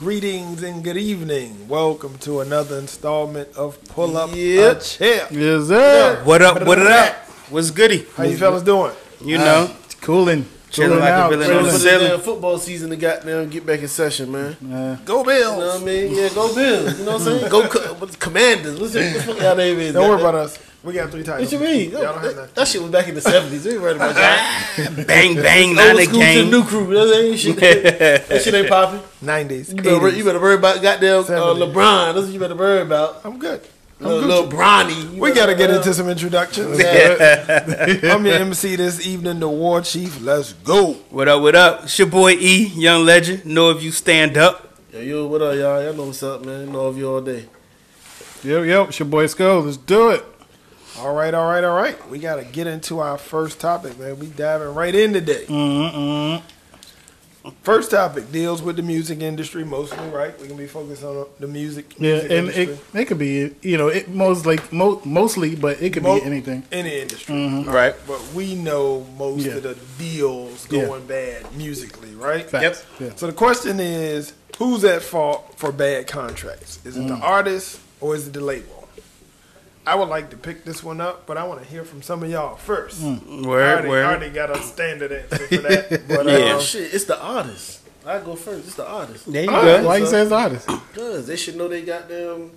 Greetings and good evening. Welcome to another installment of Pull Up a Chair. Yes, sir. What up? What up? What's goody? How you fellas doing? You know, Cooling. chilling like a villain on the For the ceiling. damn football season to goddamn get back in session, man. Go You Bills. know what I mean? Yeah, go Bills. You know what I'm saying? Go Commanders. What's y'all name is? Don't worry about us. We got 3 titles. What you mean? Y'all don't have nothing. That shit was back in the 70s. We ain't worried about that. Bang bang, not Old a school to the game. new crew. That ain't shit. That shit ain't popping. 90s. You better worry about goddamn 70s. LeBron. That's what you better worry about. I'm good. Little Bronny. We got to get into some introductions. I'm your MC this evening, the War Chief. Let's go. What up? What up? It's your boy E, young legend. Know if you stand up. Yo, what up, y'all? Y'all know what's up, man. Know of you all day. Yep. It's your boy Skull. Let's do it. All right. We got to get into our first topic, man. We diving right in today. First topic deals with the music industry mostly, right? We're going to be focused on the music And industry. it could be, it mostly, but it could be anything. Any industry. Right. But we know most Yeah. of the deals going bad musically, right? Facts. Yeah. So the question is, who's at fault for bad contracts? Is it the artist or is it the label? I would like to pick this one up, but I want to hear from some of y'all first. I already got a standard answer for that. But, Yeah. Shit, it's the artist. I go first. It's the artist. There you Why go. you say it's the artist? Because they should know they got them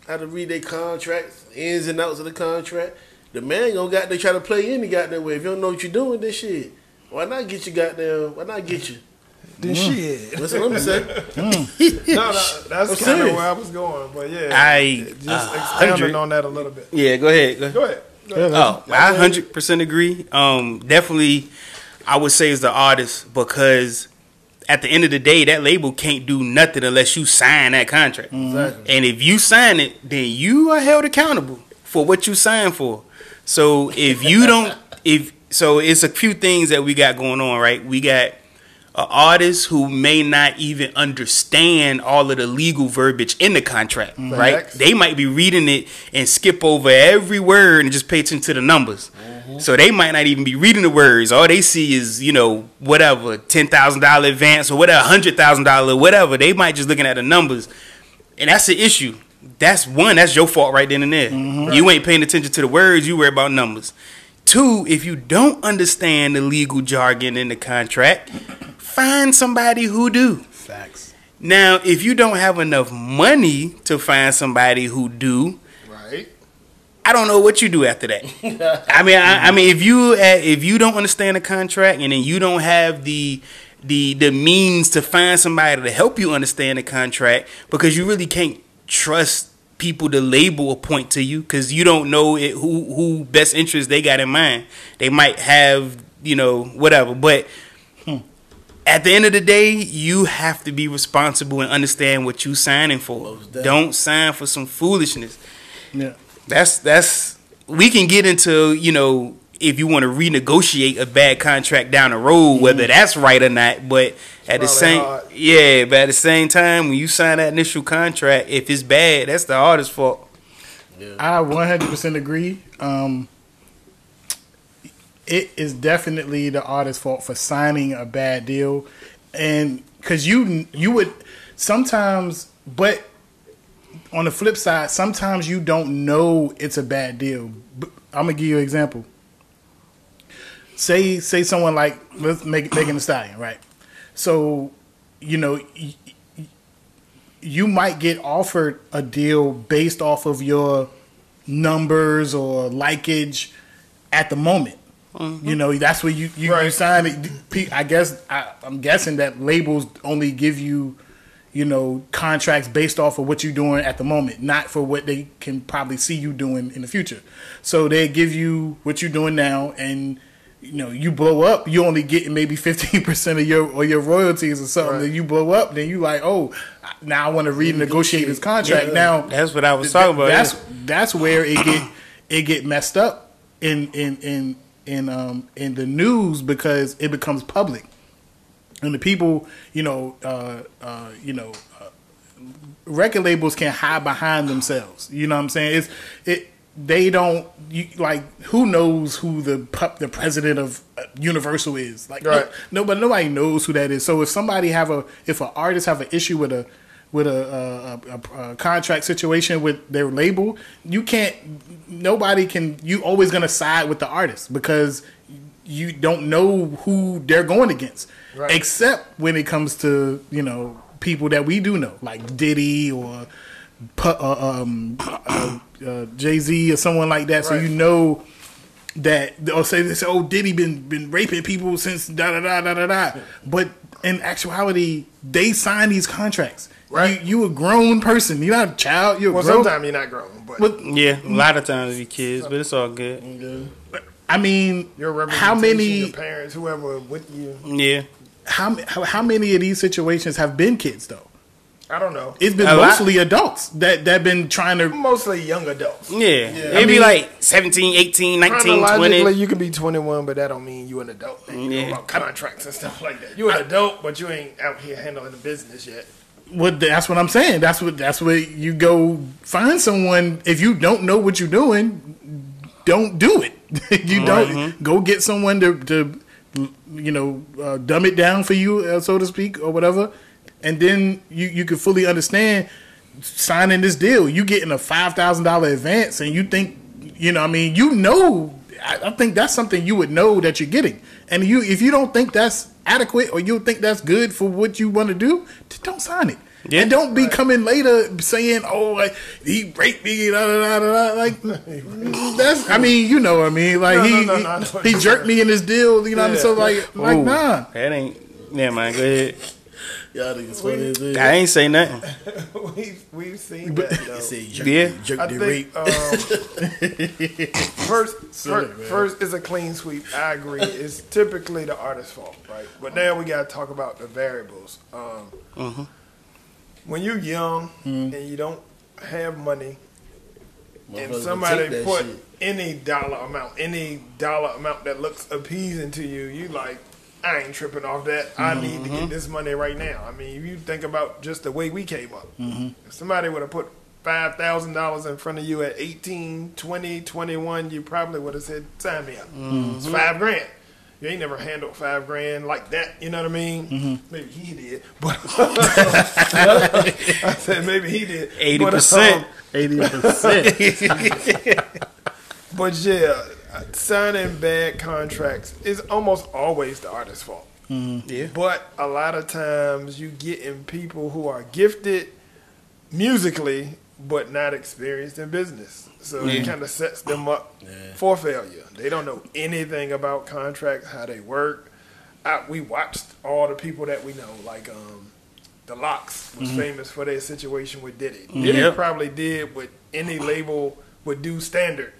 how to read their contracts, ins and outs of the contract. The man gonna they try to play any goddamn way. If you don't know what you're doing, this shit. Why not get you goddamn? Why not get you? then shit. That's what I'm saying. No, that's kind of serious. where I was going. But yeah, I, just expounding 100. on that a little bit. Yeah, go ahead. Go ahead. Oh, I 100% agree. Definitely, I would say it's the artist because at the end of the day, that label can't do nothing unless you sign that contract. Exactly. And if you sign it, then you are held accountable for what you signed for. So if you don't, so it's a few things that we got going on, right? We got an artist who may not even understand all of the legal verbiage in the contract, right? Facts. They might be reading it and skip over every word and just pay attention to the numbers. So they might not even be reading the words. All they see is, whatever, $10,000 advance or whatever, $100,000, whatever. They might just looking at the numbers. And that's the issue. That's your fault right then and there. You ain't paying attention to the words, you worry about numbers. 2, if you don't understand the legal jargon in the contract, find somebody who do. Facts. Now, if you don't have enough money to find somebody who do, Right. I don't know what you do after that. I mean, if you don't understand the contract and then you don't have the means to find somebody to help you understand the contract, because you really can't trust people to label a point to you because you don't know who best interest they got in mind. They might have whatever, but at the end of the day, you have to be responsible and understand what you signing for. Don't sign for some foolishness. Yeah. That's we can get into, if you want to renegotiate a bad contract down the road, whether that's right or not, but at the same time, when you sign that initial contract, if it's bad, that's the artist's fault. Yeah. I 100% agree. It is definitely the artist's fault for signing a bad deal, and because you would sometimes, but on the flip side, sometimes you don't know it's a bad deal. I'm gonna give you an example. Say someone like, let's Megan Thee Stallion, right? So you might get offered a deal based off of your numbers or likeage at the moment. That's where you sign it. I guess I'm guessing that labels only give you, contracts based off of what you're doing at the moment, not for what they can probably see you doing in the future. So they give you what you're doing now, and you blow up, you only get maybe 15% of your royalties or something. Right. Then you blow up, then you like, oh, now I want to renegotiate this contract. Yeah. Now That's what I was talking about. That's where it get messed up in the news because it becomes public, and the people, record labels can hide behind themselves. You know what I'm saying? They don't who knows who the president of Universal is? Like, right. Nobody knows who that is. So if an artist have an issue with with a contract situation with their label, you can't. Nobody can. You always gonna side with the artist because you don't know who they're going against, right. Except when it comes to people that we do know, like Diddy or Jay-Z or someone like that. Right. So you know that they'll say this. Oh, Diddy been raping people since da da da da da da. But in actuality, they sign these contracts. Right. You a grown person. You're not a child. You're grown. Sometimes you're not grown. But yeah, a lot of times you're kids, but it's all good. I mean, how many your parents, whoever with you? Yeah. How many of these situations have been kids though? I don't know. It's been mostly adults that been trying to... Mostly young adults. Yeah. It'd be like 17, 18, 19, 20. You can be 21, but that don't mean you an adult. You know about contracts and stuff like that. You an adult, but you ain't out here handling the business yet. Well, that's what I'm saying. That's where you go find someone. If you don't know what you're doing, don't do it. You don't go get someone to dumb it down for you, so to speak, or whatever. And then you can fully understand signing this deal. You getting a $5,000 advance, and you think, I think that's something you would know that you're getting. And if you don't think that's adequate or you think that's good for what you want to do, just don't sign it. Yeah. And don't be coming later saying, "Oh, he raped me." Da, da, da, da. Like that's, like he jerked me in this deal. You know what I mean? So like nah. That ain't. Never mind. Go ahead. Y'all niggas funny as hell. I ain't say nothing. we've seen that though. I think first is a clean sweep. I agree. It's typically the artist's fault, right? But now we got to talk about the variables. When you're young and you don't have money, and somebody put any dollar amount that looks appeasing to you, you like, I ain't tripping off that. I need to get this money right now. I mean, if you think about just the way we came up, if somebody would have put $5,000 in front of you at 18, 20, 21, you probably would have said, sign me up. It's $5,000. You ain't never handled $5,000 like that. You know what I mean? Maybe he did, but I said maybe he did. 80%. 80%. But yeah, signing bad contracts is almost always the artist's fault. Yeah. But a lot of times you get in people who are gifted musically but not experienced in business. So it kind of sets them up for failure. They don't know anything about contracts, how they work. We watched all the people that we know, like the Locks was famous for their situation with Diddy. Diddy probably did what any label would do standard,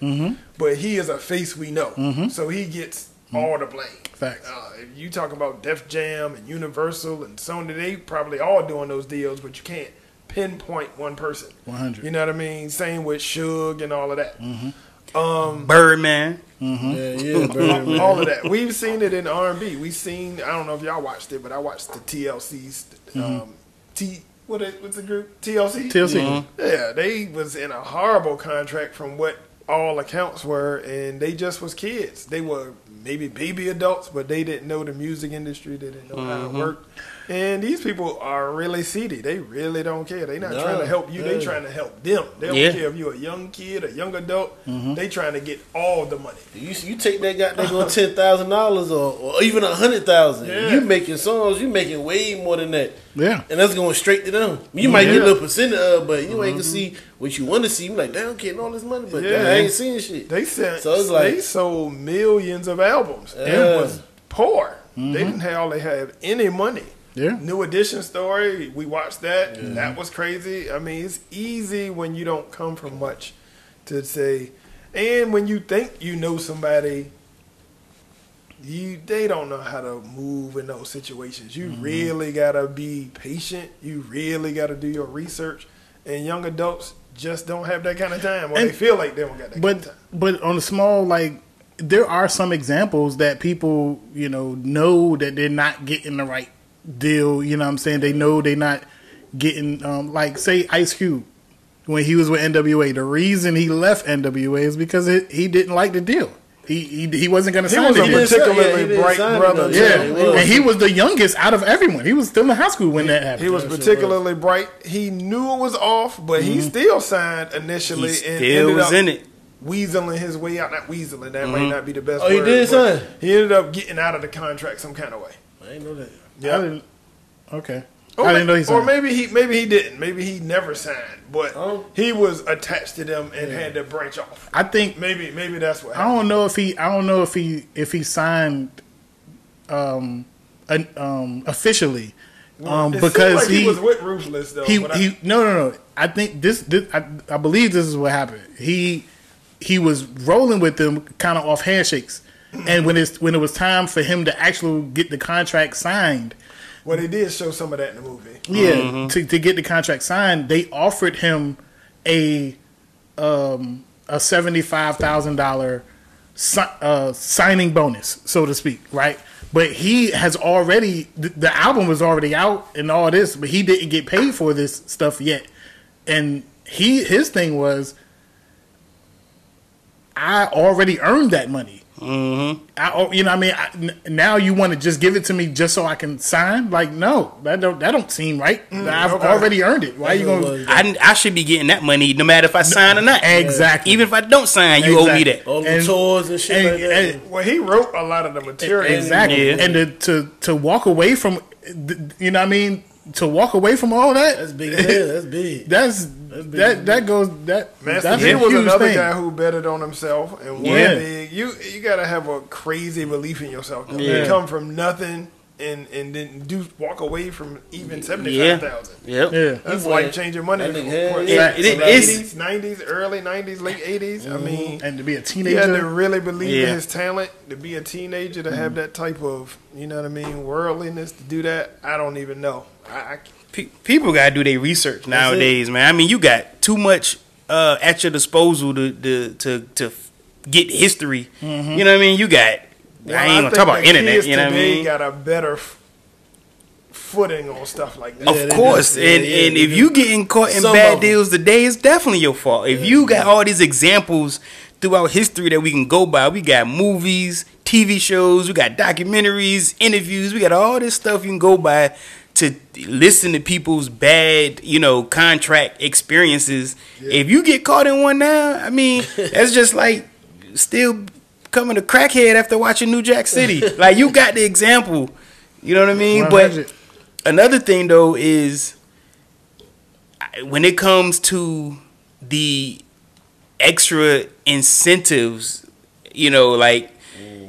but he is a face we know, so he gets all the blame. Facts. If you talk about Def Jam and Universal and Sony, they probably all doing those deals, but you can't pinpoint one person. 100. You know what I mean? Same with Suge and all of that. Birdman. Birdman. All of that. We've seen it in R&B. We've seen, I don't know if y'all watched it, but I watched the TLC's, what's the group? TLC? TLC. Yeah, they was in a horrible contract from what all accounts were, and they just was kids. They were maybe baby adults, but they didn't know the music industry. They didn't know how it worked. And these people are really seedy. They really don't care. They're not trying to help you. They're trying to help them. They don't care if you're a young kid, a young adult. They trying to get all the money. You take that goddamn $10,000 or even $100,000. You making songs. You making way more than that. Yeah, and that's going straight to them. You might get a little percent of, but you ain't gonna see what you want to see. You like, damn, I'm getting all this money, but I ain't seeing shit. They sold millions of albums. It was poor. They didn't have any money. Yeah. New Edition story, we watched that. That was crazy. I mean, it's easy when you don't come from much to say, and when you think you know somebody, they don't know how to move in those situations. You really gotta be patient. You really gotta do your research. And young adults just don't have that kind of time, or they feel like they don't got that kind of time. But on a small, there are some examples that people, know that they're not getting the right deal. You know what I'm saying? They know they're not getting, say Ice Cube, when he was with NWA. The reason he left NWA is because he didn't like the deal. He wasn't going to sign was a it. particularly bright brother. Yeah, and he was the youngest out of everyone. He was still in high school when that happened. He was particularly bright. He knew it was off, but he still signed initially He and still ended was up in it. weaseling his way out. Not weaseling, that might not be the best Oh, word. he did but sign? He ended up getting out of the contract some kind of way. I didn't know that. Yeah. Okay. I didn't know he signed. Or maybe he didn't. Maybe he never signed, but he was attached to them and had to branch off. I think maybe that's what I happened. don't know if he signed officially It because seemed like he was with Ruthless though. No. I think I believe this is what happened. He was rolling with them kind of off handshakes, and when it was time for him to actually get the contract signed. Well, they did show some of that in the movie. Yeah, to get the contract signed, they offered him a $75,000 signing bonus, so to speak, right? But he has already the album was already out and all this, but he didn't get paid for this stuff yet. And his thing was, I already earned that money. Now you want to just give it to me just so I can sign? Like, no, that don't seem right. I've already earned it. Why are you going? I should be getting that money no matter if I sign or not. Exactly. Even if I don't sign, you owe me that. All the tours and shit like that. Well, he wrote a lot of the material. Exactly. Yeah. And to walk away from, you know what I mean? To walk away from all that, That's big. That's big. That's that goes that. Master That's P a was huge another thing. guy who betted on himself and won big. You gotta have a crazy belief in yourself. You come from nothing and then walk away from even 75,000. Yep. Yeah. That's life changing money. That nigga For had- the it is. 80s, 90s, early 90s, late 80s. I mean, And to be a he had to teenager, really believe Yeah. in his talent. To be a teenager, to have that type of, you know what I mean, worldliness, to do that, I don't even know. I People gotta do their research nowadays, man. I mean, you got too much at your disposal to get history. You know what I mean? You got. Well, I ain't gonna think talk about the internet. kids You know what I today mean? got a better footing on stuff like that. Of course, and if you getting caught in Some bad of 'em. deals today, it's definitely your fault. If you got all these examples throughout history that we can go by, we got movies, TV shows, we got documentaries, interviews, we got all this stuff you can go by to listen to people's bad, contract experiences. If you get caught in one now, I mean, that's just like still becoming a crackhead after watching New Jack City. Like, you got the example, you know what I mean? 100. But another thing though is when it comes to the extra incentives, like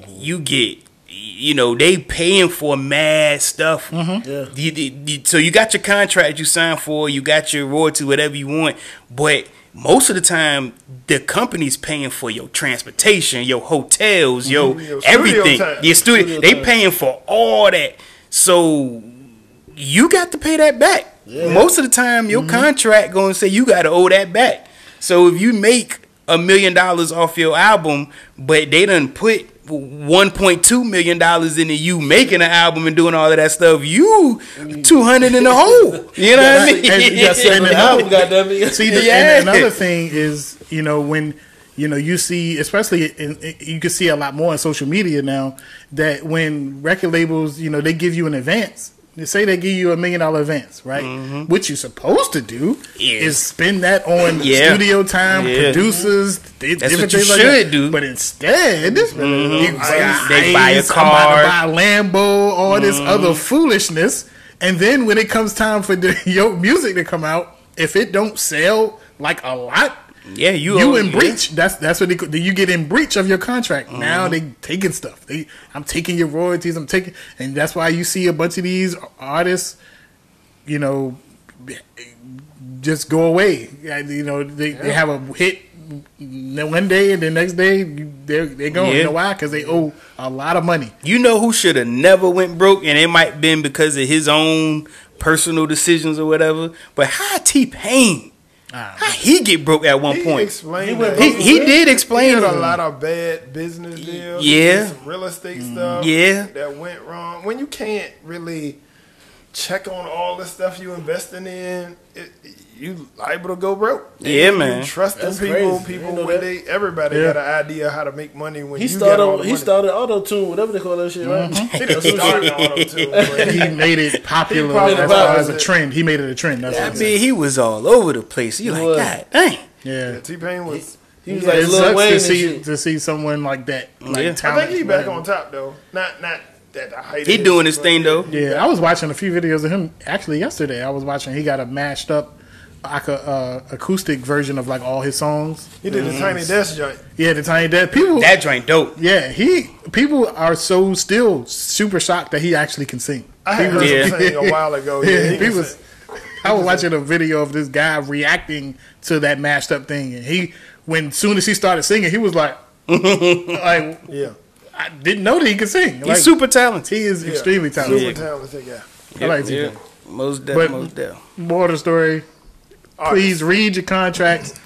you get, they paying for mad stuff. So you got your contract you signed for, you got your royalty, whatever you want, but most of the time the company's paying for your transportation, your hotels, your everything, your studio. They paying for all that. So you got to pay that back. Most of the time your contract gonna say you gotta owe that back. So if you make $1 million off your album, but they done put $1.2 million into you making an album and doing all of that stuff, you 200 in the hole. You know what I mean? And another thing is, when you see, especially you can see a lot more on social media now, that when record labels, they give you an advance. They say they give you $1 million advance, right? What you're supposed to do is spend that on studio time, producers, that's different what you things like should that. do. But instead, they buy a car, buy a Lambo, all this other foolishness, and then when it comes time for your music to come out, if it don't sell like a lot, you in breach. That's what you get in breach of your contract. Now they taking stuff. I'm taking your royalties. And that's why you see a bunch of these artists, just go away. They have a hit one day and the next day they're going. You know why? Because they owe a lot of money. You know who should have never went broke, and it might have been because of his own personal decisions or whatever. But how T-Pain? How he get broke at one point? Explained he did explain. He had a lot of bad business deals. Yeah. Some real estate stuff. Yeah. That went wrong. When you can't really check on all the stuff you investing in, you liable to go broke. Yeah, man. You trusting people when everybody got an idea how to make money when he started auto-tune, whatever they call that shit, right? He didn't start auto-tune, but he made it popular as a trend. He made it a trend. I mean, he was all over the place. You like, God dang. Yeah. T-Pain was. He was like Lil Wayne to see someone like that. Like, I think he back on top though. Not that the height. He doing his thing though. Yeah, I was watching a few videos of him actually yesterday. I was watching. He got a mashed up like a acoustic version of like all his songs. He did the Tiny Desk joint. Yeah, the Tiny Desk. People that joint dope. Yeah, people are still super shocked that he actually can sing. I heard him sing a while ago. Yeah, I was watching a video of this guy reacting to that mashed up thing, and soon as he started singing, he was like, yeah. I didn't know that he could sing. He's super talented. He is extremely talented. Super talented, yeah. I like T-Pain. Most definitely. More of the story. Please read your contracts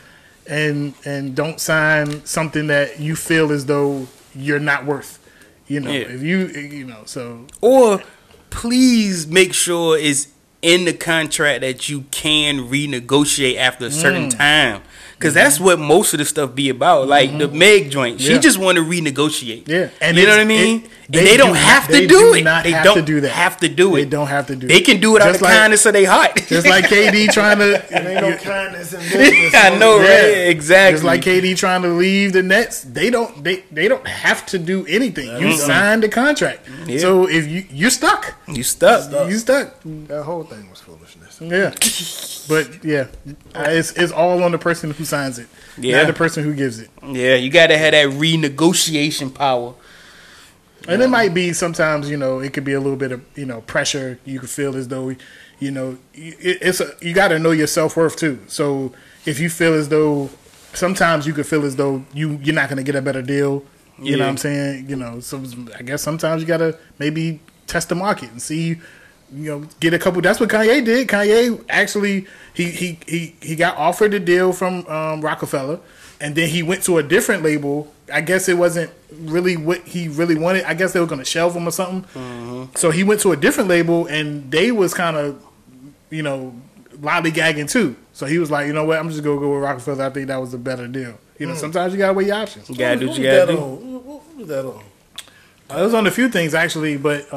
and don't sign something that you feel as though you're not worth. If you so. Or please make sure it's in the contract that you can renegotiate after a certain time. Because that's what most of the stuff be about. Like the Meg joint. She just want to renegotiate. Yeah. And you know what I mean? They don't have to do it. They don't have to do it. They don't have to do it. They can do it out of kindness of their heart. Just like KD trying to. There ain't no kindness in business. I know, right? Exactly. Just like KD trying to leave the Nets. They don't have to do anything. You signed the contract. Yeah. So if you're stuck. You stuck. That whole thing was foolishness. Yeah. But yeah, it's all on the person who signs it, not the person who gives it. Yeah, you got to have that renegotiation power. And it might be sometimes, it could be a little bit of, pressure. You could feel as though, you got to know your self-worth too. So if you feel as though, sometimes you could feel as though you're not going to get a better deal. You know what I'm saying? So I guess sometimes you got to maybe test the market and see, get a couple. That's what Kanye did. Kanye actually, he got offered a deal from Rockefeller, and then he went to a different label. I guess it wasn't really what he really wanted. I guess they were going to shelve him or something. Mm-hmm. So he went to a different label, and they was kind of, lollygagging too. So he was like, you know what, I'm just going to go with Rockefeller. I think that was a better deal. Sometimes you got to weigh your options. You got to do what you got to do. What was that on? It was on a few things actually, but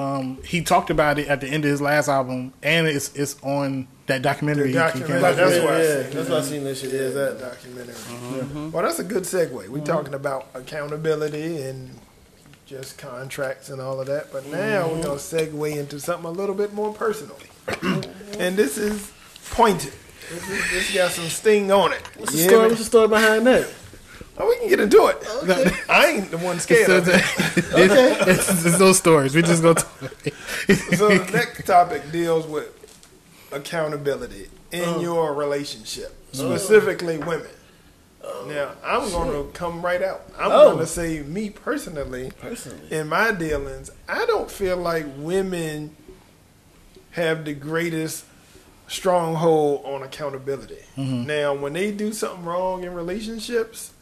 he talked about it at the end of his last album, and it's on that documentary. That's why I seen that shit. Yeah, that documentary. Mm-hmm. Well, that's a good segue. We're talking about accountability and just contracts and all of that, but now we're gonna segue into something a little bit more personal, and this is pointed. This got some sting on it. What's the story behind that? Oh, we can get into it. Okay. I ain't the one scared of it. Okay. It's those stories. We just go to So the next topic deals with accountability in your relationship, specifically women. Now, I'm going to come right out. I'm going to say, me personally, in my dealings, I don't feel like women have the greatest stronghold on accountability. Mm-hmm. Now, when they do something wrong in relationships,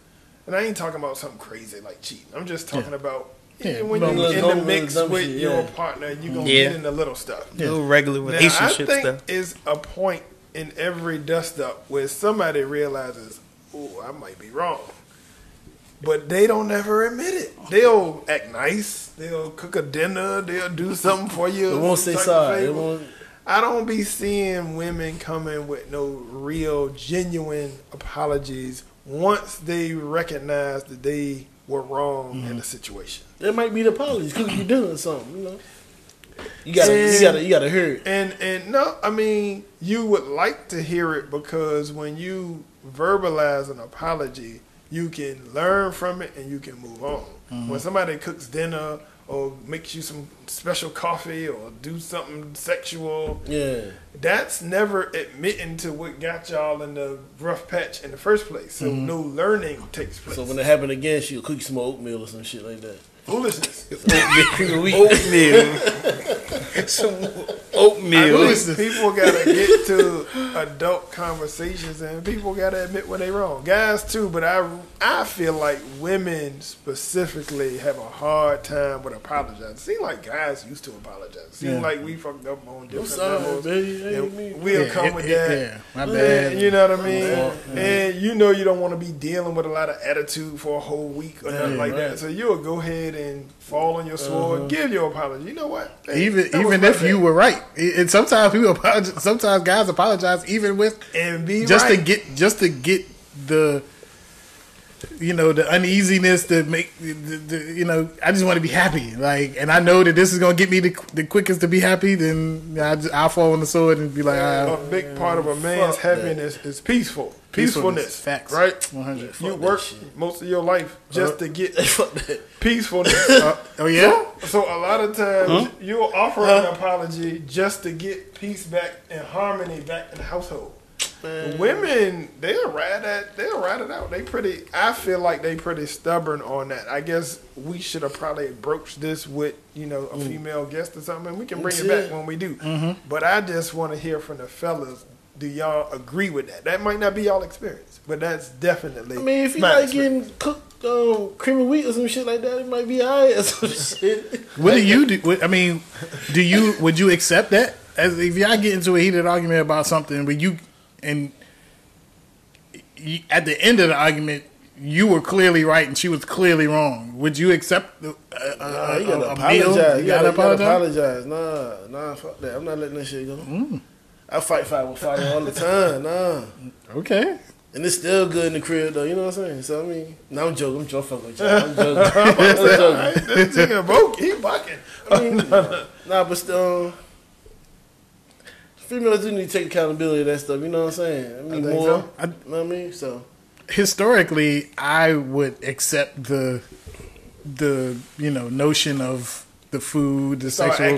and I ain't talking about something crazy like cheating. I'm just talking about when you're in the mix with your partner, you're going to get into little stuff. Little regular relationship stuff. I think is a point in every dust-up where somebody realizes, oh, I might be wrong. But they don't ever admit it. They'll act nice. They'll cook a dinner. They'll do something for you. They won't say sorry. I don't be seeing women coming with no real, genuine apologies once they recognize that they were wrong in the situation. There might be the apologies because you're doing something, You gotta hear it. And no, I mean, you would like to hear it because when you verbalize an apology, you can learn from it and you can move on. Mm-hmm. When somebody cooks dinner or makes you some special coffee or do something sexual, that's never admitting to what got y'all in the rough patch in the first place. So no learning takes place. So when it happened again, she'll cook you some oatmeal or some shit like that. Foolishness. Oatmeal. Some oatmeal. People gotta get to adult conversations, and people gotta admit when they wrong. Guys too, but I feel like women specifically have a hard time with apologizing. Seems like guys used to apologize. Seems like we fucked up on different levels. We'll come with that. Yeah, my bad. You know what I mean? And you know you don't want to be dealing with a lot of attitude for a whole week or nothing like that. So you'll go ahead and fall on your sword, give your apology. You know what? Hey, even if you were right, and sometimes people apologize. Sometimes guys apologize even with to get the the uneasiness to make I just want to be happy. Like, and I know that this is gonna get me the quickest to be happy. Then I'll fall on the sword and be like, a big part of a man's happiness is peacefulness. Facts, right? 100. You work most of your life just to get peacefulness. Oh yeah. So a lot of times you'll offer an apology just to get peace back and harmony back in the household. Women, they'll ride it out. I feel like they pretty stubborn on that. I guess we should have probably broached this with, a female guest or something, and we can bring it back when we do. But I just want to hear from the fellas. Do y'all agree with that? That might not be y'all experience, but that's definitely. I mean, if you like getting cooked cream of wheat or some shit like that, it might be alright or some shit. What do you do? I mean, would you accept that? As if y'all get into a heated argument about something, but at the end of the argument, you were clearly right and she was clearly wrong. Would you accept you gotta apologize. You gotta apologize. Nah, fuck that. I'm not letting that shit go. I fight with fire all the time. Nah. Okay. And it's still good in the crib though. You know what I'm saying? So I mean, I'm joking. I'm joking with y'all. I'm joking. He bucking. I mean, but still. Females do need to take accountability of that stuff, you know what I'm saying? I mean, more. So. You know what I mean? So, historically, I would accept the notion of the food, the sexual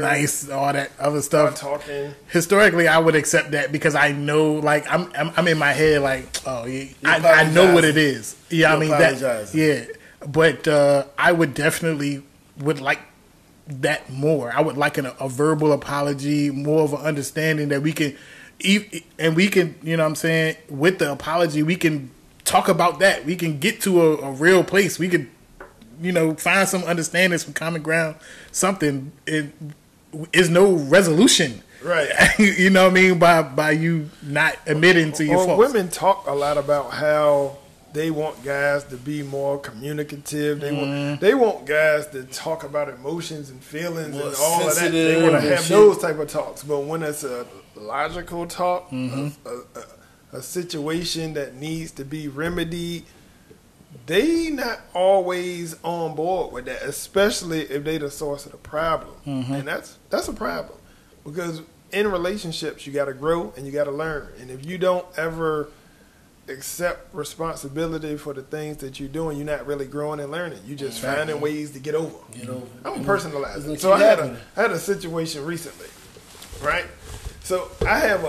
nice, all that other stuff. Talking. Historically, I would accept that because I know, like, I'm in my head, like, oh, yeah, I know what it is. Yeah, I mean that. Yeah, but I would definitely would like that more. I would like a verbal apology, more of an understanding that we can, and we can, you know what I'm saying, with the apology, we can talk about that. We can get to a real place. We could, find some understanding, some common ground, something. It is no resolution. Right. You know what I mean? By you not admitting to your faults. Women talk a lot about how they want guys to be more communicative. They want guys to talk about emotions and feelings more and all of that. They want to have those type of talks. But when it's a logical talk, a situation that needs to be remedied, they not always on board with that, especially if they the source of the problem. And that's a problem. Because in relationships, you got to grow and you got to learn. And if you don't ever accept responsibility for the things that you're doing, you're not really growing and learning. You're just finding ways to get over. I'm personalizing. So I had a situation recently, right? So I have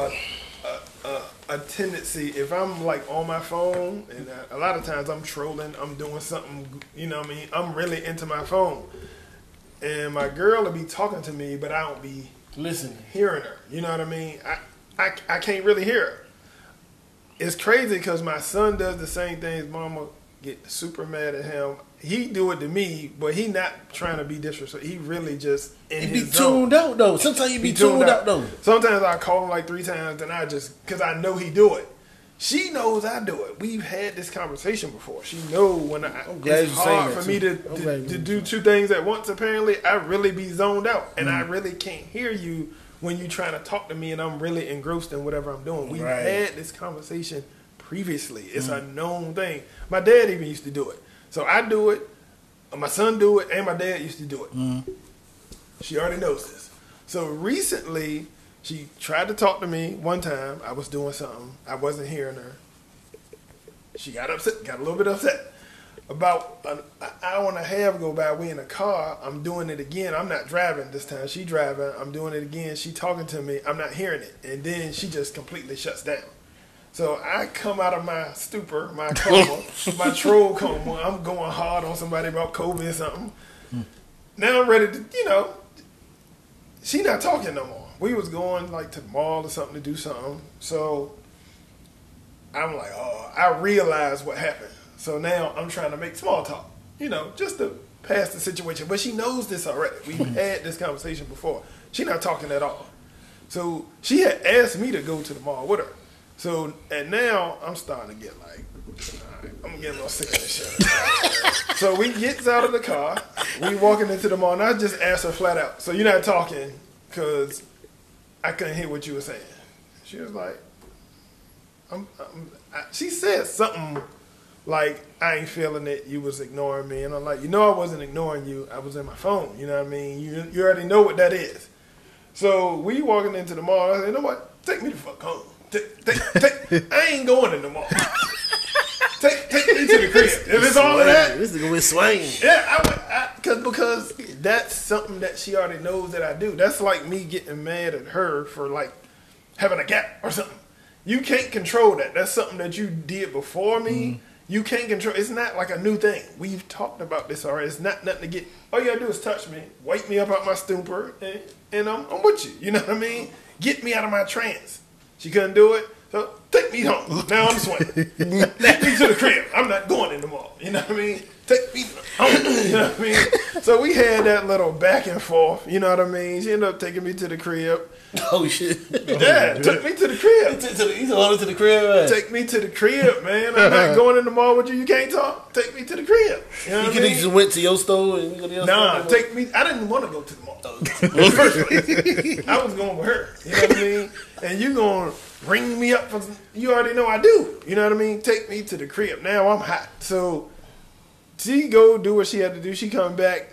a tendency, if I'm like on my phone, and a lot of times I'm trolling, I'm doing something, I'm really into my phone. And my girl will be talking to me, but I don't be hearing her. You know what I mean? I can't really hear her. It's crazy because my son does the same thing. His mama get super mad at him. He do it to me, but he not trying to be disrespectful. He really just in his be tuned out though. Sometimes you be tuned out though. Sometimes I call him like 3 times, and I just because I know he do it. She knows I do it. We've had this conversation before. She know when it's hard for me to do 2 things at once. Apparently, I really be zoned out, and I really can't hear you when you're trying to talk to me and I'm really engrossed in whatever I'm doing. We've had this conversation previously. It's a known thing. My dad even used to do it. So I do it, my son do it, and my dad used to do it. She already knows this. So recently, she tried to talk to me one time. I was doing something. I wasn't hearing her. She got upset, got a little bit upset. About an hour and a half go by, we in a car. I'm doing it again. I'm not driving this time. She driving. I'm doing it again. She talking to me. I'm not hearing it. And then she just completely shuts down. So I come out of my stupor, my coma, my troll coma. I'm going hard on somebody about COVID or something. Now I'm ready to, she not talking no more. We was going like to the mall or something to do something. So I'm like, oh, I realized what happened. So now I'm trying to make small talk, just to pass the situation. But she knows this already. We've had this conversation before. She not talking at all. So she had asked me to go to the mall with her. So, and now I'm starting to get like, all right, I'm getting a little sick of this shit. So we gets out of the car. We walking into the mall, and I just asked her flat out, so you're not talking because I couldn't hear what you were saying. She was like, she said something like, I ain't feeling it, you was ignoring me. And I'm like, I wasn't ignoring you. I was in my phone, you know what I mean? You already know what that is. So we walking into the mall. I said, you know what? Take me the fuck home. I ain't going in the mall. Take me to the crib. If it's all of that. This is going to be swinging. Yeah, because that's something that she already knows that I do. That's like me getting mad at her for like having a gap or something. You can't control that. That's something that you did before me. Mm-hmm. You can't control. It's not like a new thing. We've talked about this already. It's not nothing to get. All you gotta do is touch me, wake me up out my stupor, and I'm with you. You know what I mean? Get me out of my trance. She couldn't do it, so take me home. Now I'm swinging. Take me to the crib. I'm not going in the mall. You know what I mean? Take me home. You know what I mean? So we had that little back and forth. You know what I mean? She ended up taking me to the crib. Oh shit! Yeah, took me to the crib. He's on to the crib. Right? Take me to the crib, man. I'm not going in the mall with you. You can't talk. Take me to the crib. You know you could have just went to your store and you go to your store. Take me. I didn't want to go to the mall. In the first place. I was going with her. You know what I mean? And you gonna ring me up for? You already know I do. You know what I mean? Take me to the crib. Now I'm hot. So she go do what she had to do. She come back.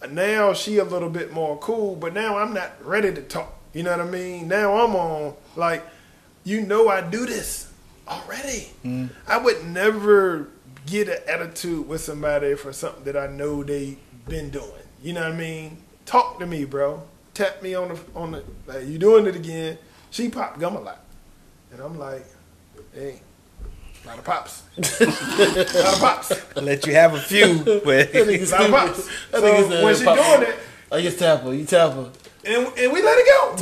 Now she a little bit more cool, but now I'm not ready to talk. You know what I mean? Now I'm on, like, I do this already. Mm. I would never get an attitude with somebody for something that I know they been doing. You know what I mean? Talk to me, bro. Tap me on the like, you doing it again. She popped gum a lot. And I'm like, hey, a lot of pops. A lot of pops. I'll let you have a few. But a lot of pops. So when she doing it. I just tap her. You tap her. And we let it go.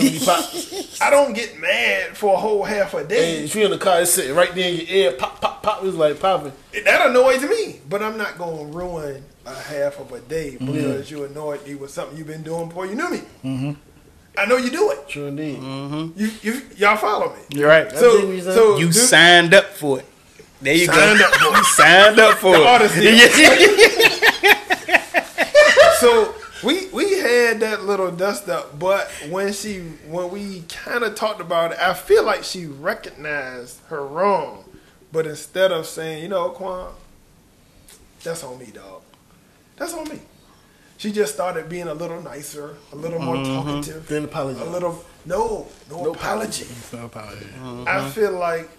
I don't get mad for a whole half a day. And if you're in the car, it's sitting right there in your ear, pop, pop, pop. It's like popping. That annoys me. But I'm not going to ruin a half of a day because you annoyed me with something you've been doing before you knew me. Mm-hmm. I know you do it. True indeed. Mm-hmm. Y'all follow me. You're right. So you signed up for it. There you signed go. Up for you signed up for it. So we had that little dust up, but when we kind of talked about it, I feel like she recognized her wrong. But instead of saying, Quan, that's on me, dog. That's on me. She just started being a little nicer, a little more talkative. Then apologize. No apology. No apology. Mm-hmm. I feel like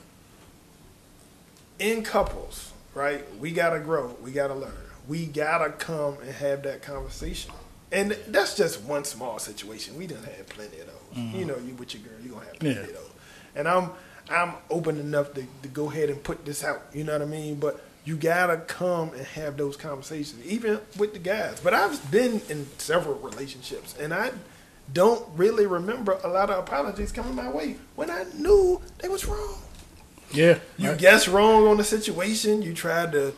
in couples, right, we gotta grow, we gotta learn. We gotta come and have that conversation. And that's just one small situation. We done had plenty of those. Mm-hmm. You with your girl, you're gonna have plenty of those. And I'm open enough to go ahead and put this out. You know what I mean? But you gotta come and have those conversations, even with the guys. But I've been in several relationships, and I don't really remember a lot of apologies coming my way when I knew they was wrong. Yeah, you guessed wrong on the situation. You tried to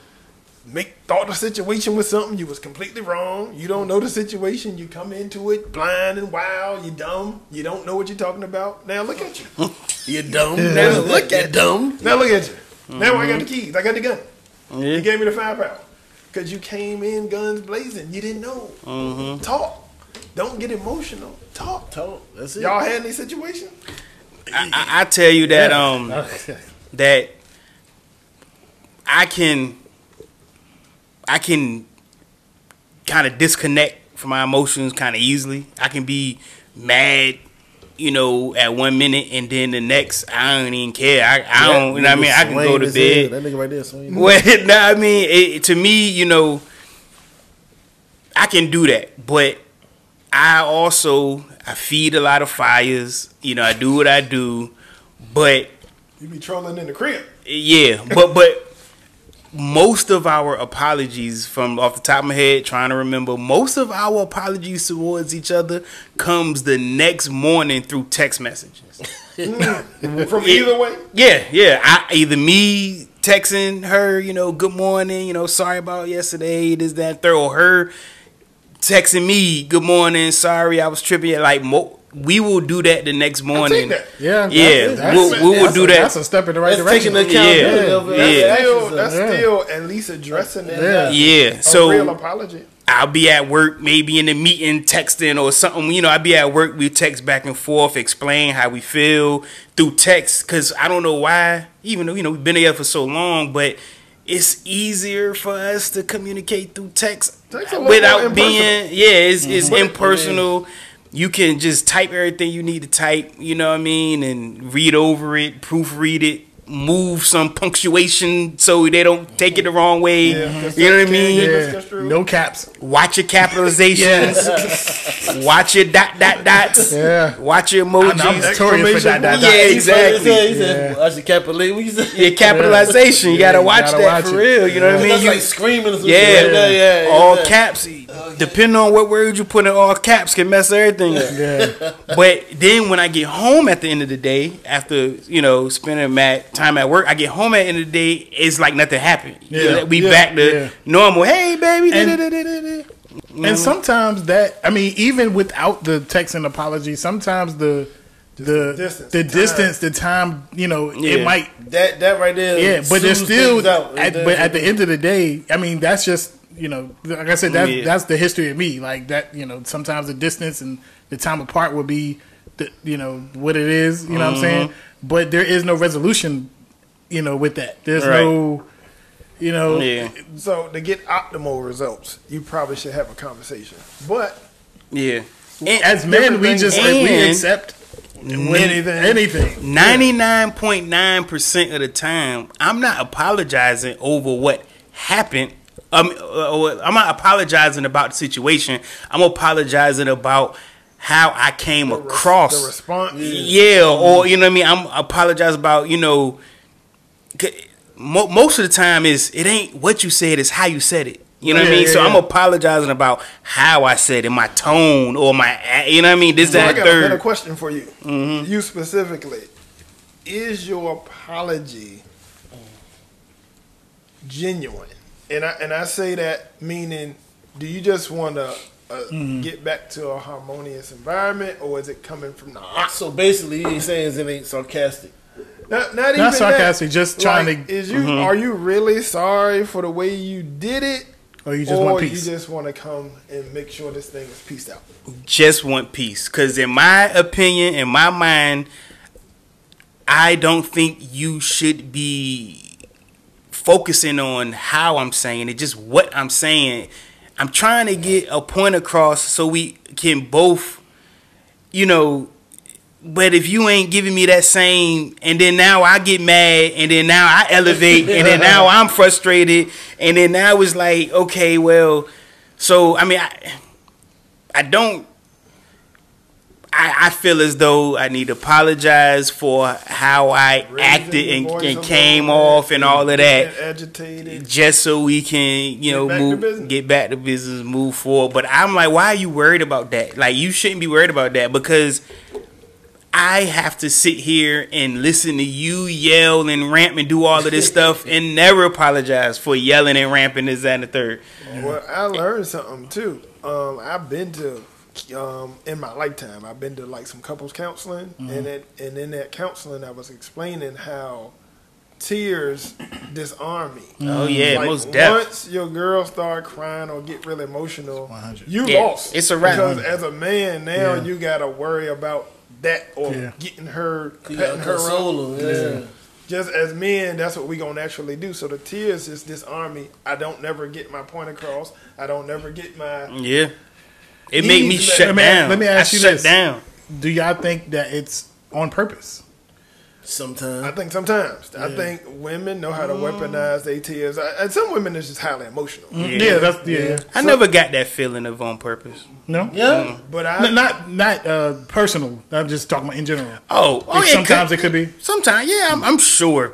thought the situation was something. You was completely wrong. You don't know the situation. You come into it blind and wild. You dumb. You don't know what you're talking about. Now look at you. You're dumb. Now look at dumb. Now look at you. Now I got the keys. I got the gun. You gave me the firepower because you came in guns blazing. You didn't know. Talk. Don't get emotional. Talk. That's it. Y'all had any situation? I tell you that that I can kind of disconnect from my emotions kind of easily. I can be mad, at 1 minute, and then the next I don't even care. I don't, I mean, I can go to bed. That nigga right there swinging. Well, I mean, to me, I can do that, but I feed a lot of fires. I do what I do, but you be trolling in the crib. Yeah, but most of our apologies, from off the top of my head, trying to remember, most of our apologies towards each other comes the next morning through text messages. From either way? Yeah. Either me texting her, good morning, sorry about yesterday, this, that, third, or her texting me, good morning, sorry, I was tripping. Like, we will do that the next morning. Yeah, we will do that. That's a step in the right direction. Taking accountability of it. That's still at least addressing it. Yeah. So real apology. I'll be at work, maybe in the meeting, texting or something. I'll be at work. We text back and forth, explain how we feel through text. Because I don't know why, even though we've been together for so long, but it's easier for us to communicate through text without being. It's impersonal. You can just type everything you need to type, and read over it, proofread it, move some punctuation so they don't take it the wrong way. Yeah, you know what I mean? Yeah. No caps. Watch your capitalizations. Watch your dots. Yeah. Watch your emojis. I'm notorious for that. Yeah, exactly. He said, watch the capitalization. Yeah, capitalization. You gotta watch that for real. You know what I mean? That's like screaming. Yeah. All caps. Depending on what word you put in all caps can mess everything up. Yeah. But then when I get home at the end of the day, after spending time at work, I get home at the end of the day, it's like nothing happened. We back to normal. Hey, baby. And sometimes even without the text and apology, sometimes the distance, the time, it might that right there. Yeah, but there's still. But at the end of the day, that's just. Like I said, that's the history of me. Like that, sometimes the distance and the time apart will be, what it is. You know what I'm saying? But there is no resolution, with that. There's no, So to get optimal results, you probably should have a conversation. But as men, we accept anything. 99.9% of the time, I'm not apologizing over what happened. I'm not apologizing about the situation. I'm apologizing about how I came across. The response. Or I'm apologizing about, most of the time it ain't what you said, it's how you said it. You know what I mean? So I'm apologizing about how I said it, my tone or my, this, that, I third. got a question for you. You specifically. Is your apology genuine? And I say that meaning, do you just want to get back to a harmonious environment, or is it coming from the heart? So basically, he's saying it ain't sarcastic. Not even sarcastic. That. Just trying to. Are you really sorry for the way you did it, or you just want peace? You just want to come and make sure this thing is pieced out? Just want peace, because in my opinion, in my mind, I don't think you should be focusing on how I'm saying it, just what I'm saying. I'm trying to get a point across so we can both, but if you ain't giving me that same, and then now I get mad, and then now I elevate, and then now I'm frustrated, and then now it's like, okay, well, so, I feel as though I need to apologize for how I acted and came off and all of that, agitated, just so we can, get back to business, move forward. But I'm like, why are you worried about that? Like, you shouldn't be worried about that, because I have to sit here and listen to you yell and ramp and do all of this stuff and never apologize for yelling and ramping this, that, and the third. Well, I learned something too. I've been to in my lifetime, I've been to like some couples counseling, and in that counseling, I was explaining how tears disarm me. Oh yeah, like, most definitely. Once your girl start crying or get really emotional, 100. you lost. It's a wrap. Because as a man now, you gotta worry about that or getting her, petting her on. Just as men, that's what we gonna naturally do. So the tears just disarm me. I don't never get my point across. I don't never get my It made me shut down. Let me ask you this. Down. Do y'all think that it's on purpose? Sometimes. I think sometimes. I think women know how to weaponize their tears. And some women is just highly emotional. I never got that feeling of on purpose. No? Yeah. But I... Not personal. I'm just talking about in general. Oh, sometimes it could be. Sometimes, yeah, I'm sure.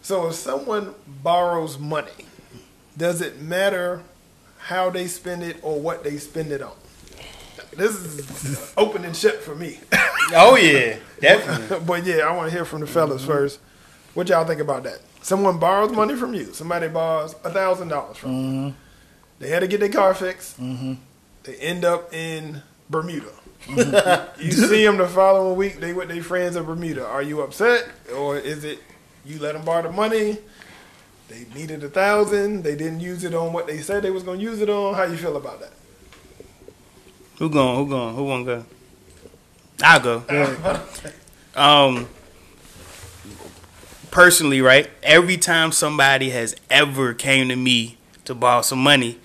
So if someone borrows money, does it matter how they spend it or what they spend it on? This is open and shut for me. Oh yeah, definitely. But yeah, I want to hear from the fellas first. What y'all think about that? Someone borrows money from you. Somebody borrows $1,000 from you. They had to get their car fixed. They end up in Bermuda. You see them the following week. They with their friends in Bermuda. Are you upset, or is it you let them borrow the money? They needed $1,000. They didn't use it on what they said they was gonna use it on. How you feel about that? Who going? Who want to go? I'll go. Personally, right? Every time somebody has ever came to me to borrow some money,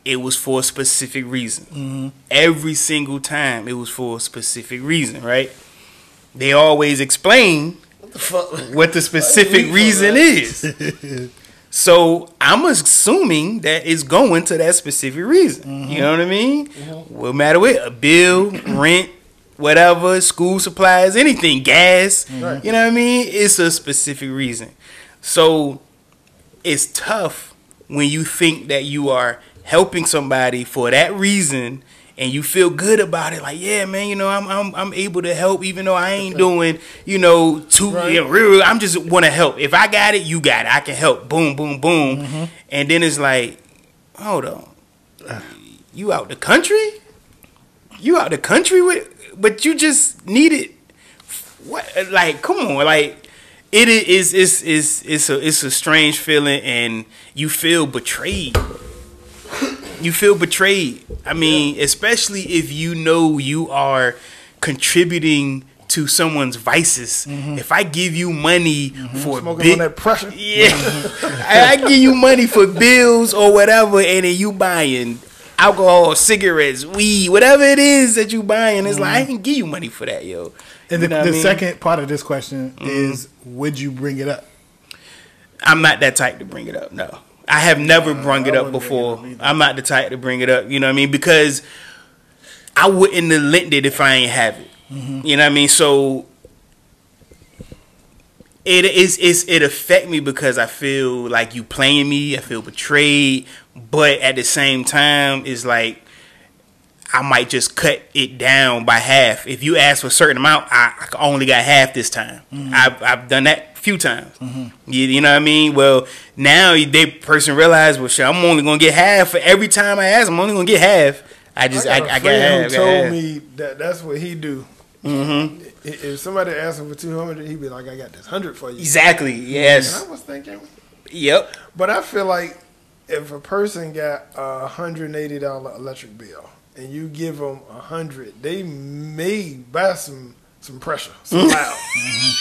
it was for a specific reason. Every single time, it was for a specific reason, right? They always explain what the specific reason is. So I'm assuming that it's going to that specific reason. You know what I mean? What matter what, a bill, rent, whatever, school supplies, anything, gas. You know what I mean? It's a specific reason. So it's tough when you think that you are helping somebody for that reason and you feel good about it. Like, yeah, man, you know, I'm able to help even though I ain't doing, you know, real. I'm just want to help. If I got it, you got it. I can help. Boom, boom, boom. And then it's like, hold on, you out the country? You out the country but you just need it. What? Like, come on, like. It's a strange feeling, and you feel betrayed. You feel betrayed. I mean, especially if you know you are contributing to someone's vices. If I give you money for smoking on that pressure, I give you money for bills or whatever, and then you buying alcohol, cigarettes, weed, whatever it is that you buying, it's like I can give you money for that, yo. And the second part of this question is, would you bring it up? I'm not that type to bring it up. No, I have never brung it up before. I'm not the type to bring it up. You know what I mean? Because I wouldn't have lent it if I ain't have it. You know what I mean? So it affect me because I feel like you playing me. I feel betrayed, but at the same time, it's like I might just cut it down by half. If you ask for a certain amount, I only got half this time. I've done that a few times. You know what I mean? Well, now they person realize, well, shit, I'm only gonna get half for every time I ask. I'm only gonna get half. I got half. Who told me that's what he do. If somebody asked him for 200, he'd be like, "I got this 100 for you." Exactly. Yes. And I was thinking, yep. But I feel like if a person got a $180 electric bill and you give them 100, they may buy some pressure, some loud,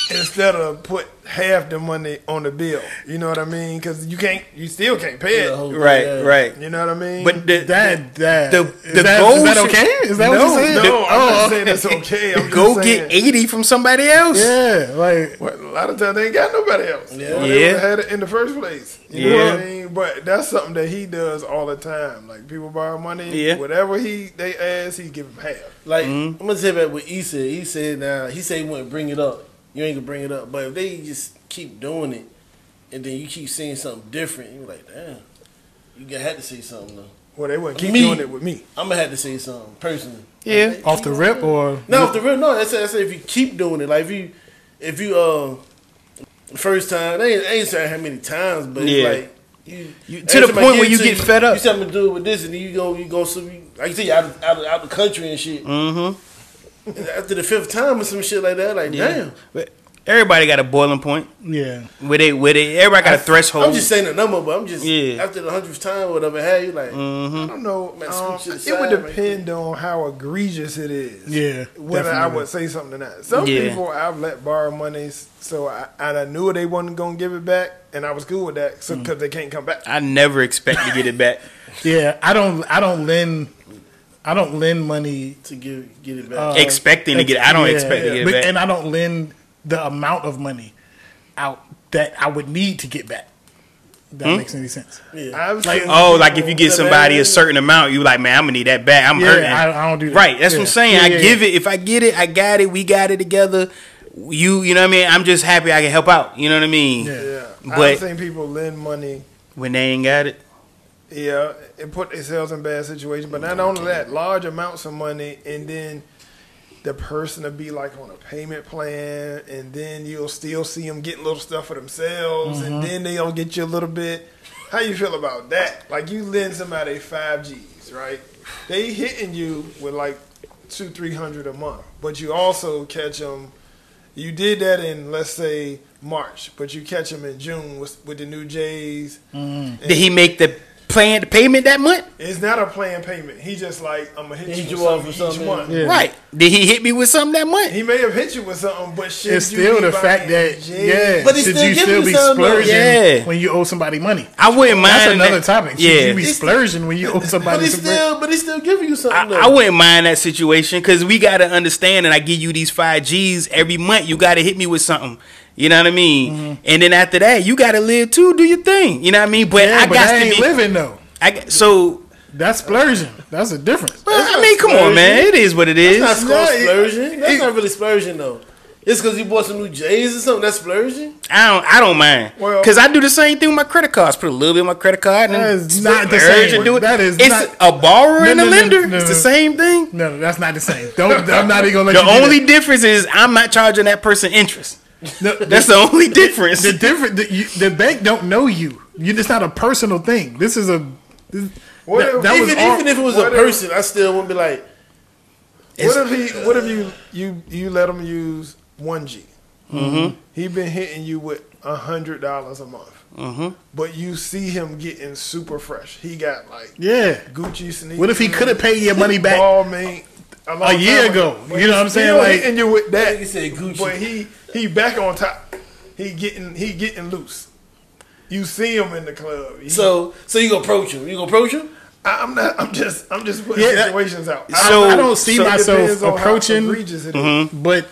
instead of put half the money on the bill. You know what I mean? Because you still can't pay it. Right. You know what I mean? But the goal is that okay? Is that what you're saying? No, I'm not saying that's okay. I'm go just get saying, 80 from somebody else. Yeah, like a lot of times they ain't got nobody else. They would've had it in the first place. You know what I mean? But that's something that he does all the time. Like people borrow money, whatever they ask, he give them half. Like I'm gonna say that what he said. He said he wouldn't bring it up. You ain't gonna bring it up. But if they just keep doing it, and then you keep saying something different, you're like, damn, you gonna have to say something though. Well, they wouldn't keep doing it with me. I'm gonna have to say something personally. Yeah, like, off the rip or no, off the rip. No, I said if you keep doing it, like if you first time, I ain't saying how many times, but it's like. You to the point where you get fed up. You say I'm gonna do it with this, and then you go, like you say, out the country and shit. After the fifth time or some shit like that, like damn. But everybody got a boiling point. Yeah. Where everybody got a threshold. I'm just saying a number, but I'm just after the 100th time, or whatever. Hey, you like? I don't know. It would depend on how egregious it is. Yeah. Whether I would say something or not. Some people I've let borrow money, so I knew they wasn't gonna give it back, and I was cool with that, so because they can't come back. I never expect to get it back. Yeah, I don't lend money to get it back. Expecting to get it. I don't expect to get it back. And I don't lend the amount of money out that I would need to get back. That makes any sense. Yeah. Like if you get somebody a certain amount, you like, man, I'm gonna need that back. I'm hurting. I don't do that. Right, that's what I'm saying. I give it. If I get it, I got it. We got it together. You know what I mean? I'm just happy I can help out. You know what I mean? Yeah. I've seen people lend money when they ain't got it. Yeah, it put themselves in bad situations. But not only that, large amounts of money, and then the person will be like on a payment plan, and then you'll still see them getting little stuff for themselves, and then they'll get you a little bit. How you feel about that? Like you lend somebody 5 G's, right? They hitting you with like $200-300 a month, but you also catch them. You did that in, let's say, March, but you catch them in June with the new J's. Did he make the payment that month? It's not a planned payment. He just like, I'm gonna hit you with something each month. Yeah. Right. Did he hit me with something that month? He may have hit you with something, but shit, it's still the fact that but should you still be splurging when you owe somebody money? I wouldn't mind. That's another topic. Yeah, should you be splurging when you owe somebody? But he's still giving you something. I wouldn't mind that situation because we gotta understand that I give you these 5 G's every month. You gotta hit me with something. You know what I mean? And then after that, you gotta live too. Do your thing. You know what I mean? But I got to be living though. So that's splurging. That's a difference. Well, I mean, come on, man. It is what it is. That's not splurging. That's not really splurging though. It's because you bought some new J's or something. That's splurging. I don't mind because I do the same thing with my credit cards. Put a little bit on my credit card. And that is not the same. That is it's a borrower and a lender. It's the same thing. No, that's not the same. I'm not even gonna let you. The only difference is I'm not charging that person interest. That's the only difference. The bank don't know you. It's not a personal thing. This is a. Even if it was a person, I still wouldn't be like. What if you let him use 1 G? He been hitting you with $100 a month, but you see him getting super fresh. He got like Gucci sneakers. What if he could have paid your money back a year ago? You know what I'm saying? Like hitting you with that. He said Gucci, but he back on top. He getting loose. You see him in the club. So you gonna approach him? I'm not. I'm just putting situations out. So I don't see myself approaching. But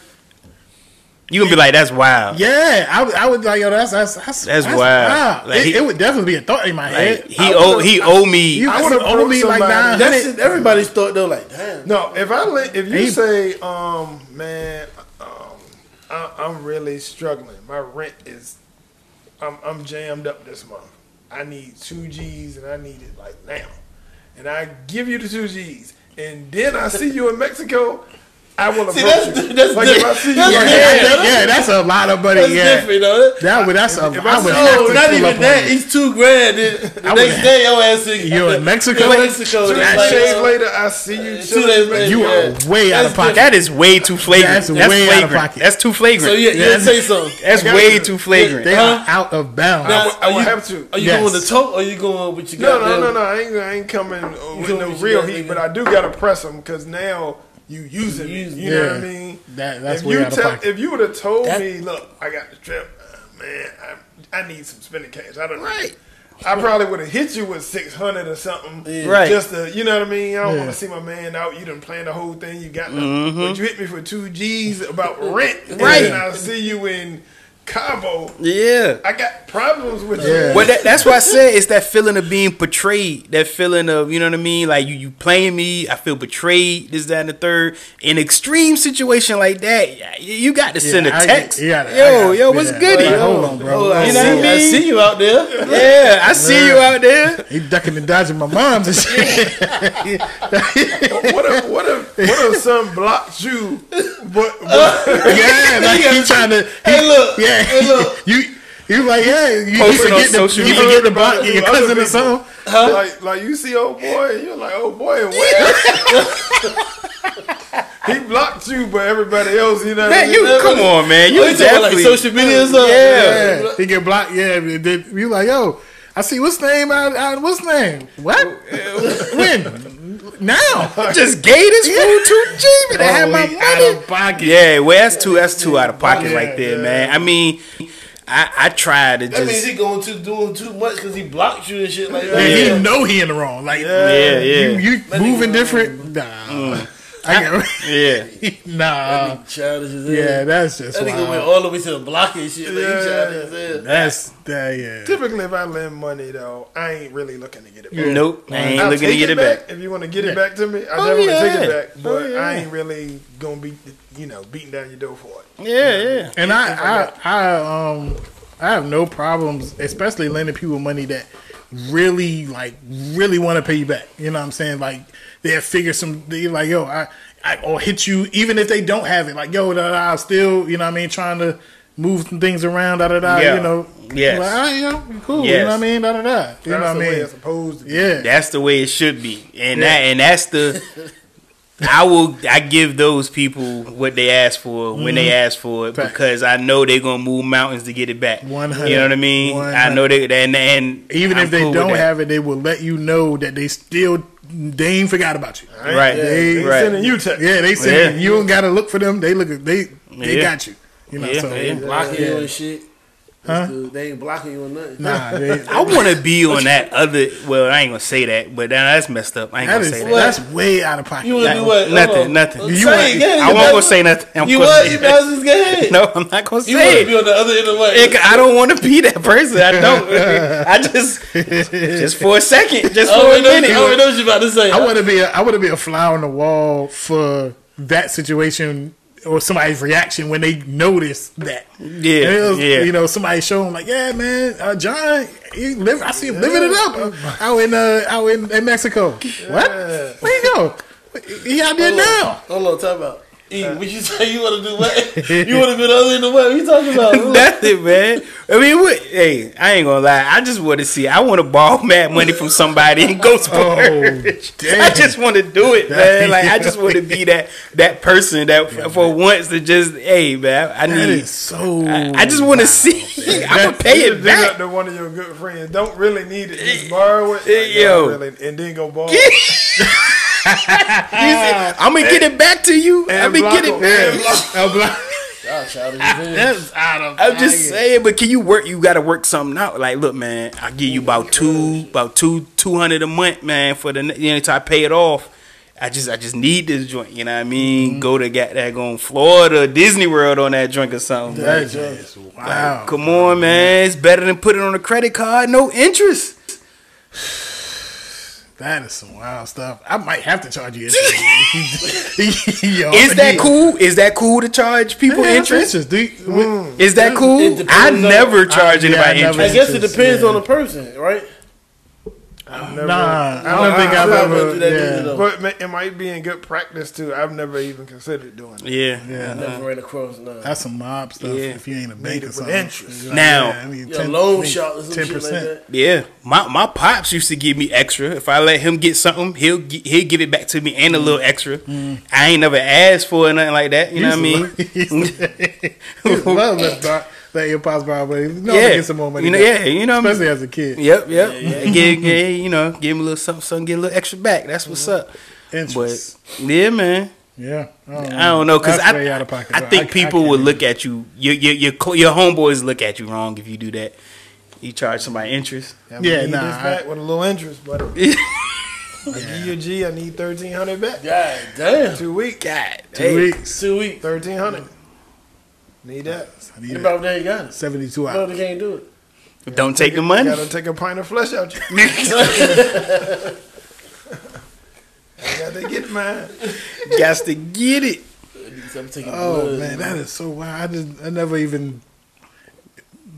you gonna be like, that's wild. Yeah, I would like, yo, that's wild. Like it would definitely be a thought in my head. He owe me. I would owe me like $900. That's everybody's thought though. Like, damn. No, if you say, man, I'm really struggling. My rent is. I'm jammed up this month. I need 2 G's and I need it like now. And I give you the 2 G's. And then I see you in Mexico, I will approach you. That's like if I see you that's a lot of money. That's different, though. That's a. Not even that. He's $2,000. The next day, your ass you're in Mexico. 2 days later, I see you. 2 days later, you are way out of pocket. That is way too flagrant. That's way out of pocket. That's too flagrant. So yeah, say something. That's way too flagrant. They are out of bounds. I will have to. Are you going to talk? Or are you going with your No. I ain't coming with no real heat, but I do gotta press them because now. You using it, you know what I mean? That's way out of pocket. If you would have told me, look, I got the trip, man, I need some spending cash. I don't know. Right. I probably would have hit you with 600 or something, right? Just to, you know what I mean. I don't want to see my man out. You done planned the whole thing. You got nothing, but you hit me for 2 G's about rent, right? And I see you in Cabo. Yeah, I got problems with you. Well, that's why I said it's that feeling of being portrayed. That feeling of, you know what I mean? Like you playing me. I feel betrayed. This, that, and the third. In extreme situation like that, you got to send a text. Yo, what's good? Like, hold on, bro. You know what I mean? I see you out there. Yeah, I see you out there. He ducking and dodging my moms and shit. What if some blocked you? But like he trying to. Hey, look. You like, you forget to block your cousin or something. Like you see old boy, and you're like, oh boy, where? He blocked you, but everybody else, you know. Man, come on, man. You definitely like social media or something. Yeah, he get blocked. Yeah, you like, yo, I see what's name out. What's name? What? When? Now? Just gave this fool 2 G's and have my money out of pocket. Yeah, well, that's too out of pocket right there, man. I mean, I tried to just. That means he doing too much because he blocked you and shit like that. Yeah, he know he in the wrong. Like, you moving different. Nah. Nah. Childish as hell. Yeah, that's just that nigga went all the way to the blocking shit. Like, that's that. Typically, if I lend money though, I ain't really looking to get it back. Nope, I ain't looking to get it back. If you want to get it back to me, I definitely take it back. But I ain't really gonna be, beating down your door for it. Yeah. And I I have no problems, especially lending people money that really want to pay you back. You know what I'm saying? Like they'll figure they like, yo, I or hit you even if they don't have it. Like, yo, I'm still, you know what I mean, trying to move some things around, Yeah. you know. Yes. Like, all right, yo, cool. Yes. You know what I mean? You know what I mean? It's supposed to be. Yeah. That's the way it should be, and that's the. I give those people what they ask for when they ask for it, because I know they're gonna move mountains to get it back. 100. You know what I mean? 100. I know and Even I'm if they cool with don't that. have it, they will let you know that they ain't forgot about you. Right. They Right. sending you text. Yeah, they send you don't gotta look for them. They they Yeah. got you. You know, Yeah. so They ain't blocking you and shit. Huh? They ain't blocking you or nothing. nah, I want to be on that other. Well, I ain't gonna say that, but that's messed up. I ain't gonna say that. that's way out of pocket. You want to do what? Nothing. You Say it, I won't gonna say nothing. I'm You gonna what? say You that. guys is good. No, I'm not gonna You want say to be it. on the other end of the way. I don't want to be that person. I don't. I just for a second, just for a minute. I already know what you about to say. I want to be a fly on the wall for that situation or somebody's reaction when they notice that. Yeah, And it was, yeah. You know, somebody show them like, yeah, man, John, I see him living it up out in Mexico. What? Where you go? He out there now. Hold on, talk about. What you say? You want to do what? You want to be the other end of what? What you talking about? That's it, man. I mean, hey, I ain't gonna lie. I just want to see. I want to borrow mad money from somebody and go splurge. damn. I just want to do it, man. Like I just want to be that person that for once to just, hey, man. I That need. is so. I just want to see. I'm gonna pay it Dig up back. to one of your good friends. Don't really need it. Just borrow it. Yo. Really, and then go borrow. I'm gonna get it back to you. I'm gonna get it back. Y'all childish. That's out of I'm just saying, but can you work? You got to work something out. Like, look, man, I give you about 200 a month, man, for the until I pay it off. I just need this joint. You know what I mean? Go to go Florida, Disney World on that joint or something. That is wow. Like, come on, man, it's better than putting it on a credit card, no interest. That is some wild stuff. I might have to charge you interest. Is that cool? Is that cool to charge people interest? Is Is that cool? It depends I on- never charge anybody I never- I interest. guess it depends on the person, right? I've never, Nah, I don't think I've never ever. do that Yeah. either, though. But it might be in good practice too. I've never even considered doing it. Yeah. Yeah. Never ran across none. That's some mob stuff. Yeah. If you ain't a Need bank it or with something. interest. Like, Now- yeah, I mean, Yeah, loan shot or some 10%. shit like that. Yeah, my pops used to give me extra. If I let him get something, he'll give it back to me and a little extra. I ain't never asked for it, nothing like that. You know what I mean? Love that your pops borrow money. No, Yeah. get some more money. You know, back. yeah, you know what I mean? Especially as a kid. Yep. Give him a little something, get a little extra back. That's what's up. Interest. But yeah, man. Yeah. I don't know because That's way out of pocket, I though. think people can't would do look at you. Your homeboys look at you wrong if you do that. You charge somebody interest. I'm Yeah, gonna need nah, this back with a little interest, but I give you a G. I need 1,300 back. God damn. 2 weeks. God, 2 weeks. 2 weeks. 1,300. Need that. I need You it. about there you got it. 72 No, hours. they can't do it. Don't take the money. Gotta take a pint of flesh out you. I got to get mine. Got to get it. I'm taking Oh blood. man, that is so wild. I never even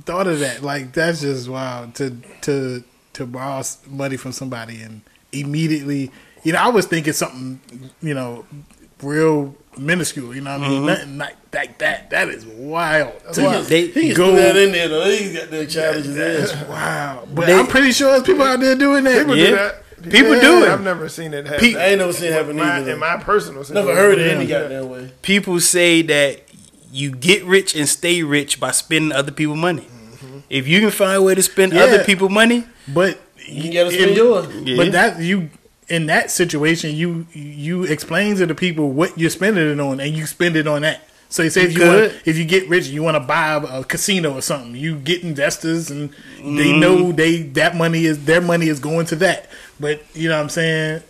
thought of that. Like that's just wild to borrow money from somebody and immediately, I was thinking something, real minuscule. You know what I mean? Nothing like that. That is wild. They He can go. put that in there though. He got that childish That's ass. wow. But They- I'm pretty sure there's people out there doing that. People Yeah. do that. People do it. I've never seen it happen. I ain't never seen it happen either. In my personal situation. Never heard it Yeah. any goddamn way. People say that you get rich and stay rich by spending other people's money. If you can find a way to spend Yeah. other people's money, But You gotta spend yours. yeah. But that you in that situation, you explain to the people what you're spending it on, and you spend it on that. So you say if you get rich, you want to buy a casino or something. You get investors, and they know their money is going to that. But you know what I'm saying?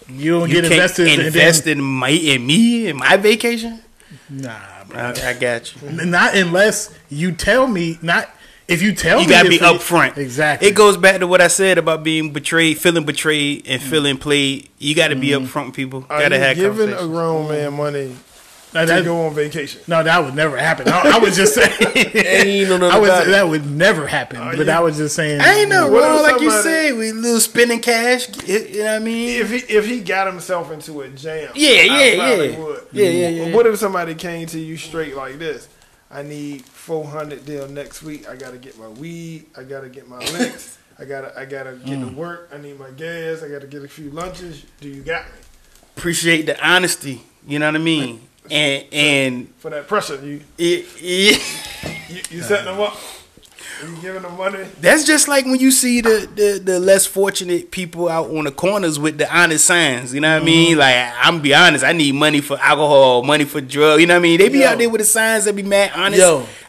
You don't you get can't investors invest in me in my vacation. Nah, bro. I got you. Not unless you tell me. Not if you tell me. You gotta be it's upfront. Exactly. It goes back to what I said about being betrayed, feeling betrayed, and feeling played. You got to be upfront, with people. Are Got to you have giving a conversations. grown man money to go on vacation. No, that would never happen. I was just saying. That would never happen. But I was just saying. I ain't no wrong, like you said, with little spending cash. You know what I mean? If he got himself into a jam, yeah. Would. What if somebody came to you straight like this? I need 400 deal next week. I gotta get my weed. I gotta get my licks. I gotta get to work. I need my gas. I gotta get a few lunches. Do you got me? Appreciate the honesty. You know what I mean? And for that pressure, you setting them up. Are you giving them money? That's just like when you see the less fortunate people out on the corners with the honest signs. You know what I mean? Like, I'm gonna be honest, I need money for alcohol, money for drugs. You know what I mean? They be out there with the signs that be mad honest.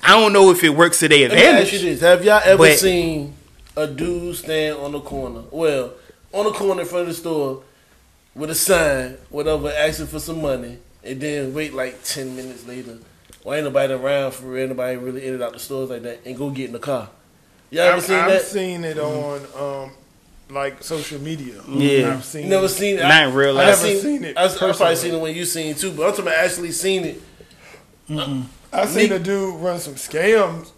I don't know if it works to their advantage. Let me ask you this. Have y'all ever seen a dude stand on the corner? Well, on the corner in front of the store with a sign, whatever, asking for some money, and then wait like 10 minutes later. Why ain't nobody around for real? Nobody really in and out the stores like that, and go get in the car. Y'all ever seen that? I've seen it on like social media. Yeah, I've seen. You never seen it? Not in real life. I've never seen it. I've probably seen it when you seen it too, but I'm talking about actually seen it. I seen a dude run some scams.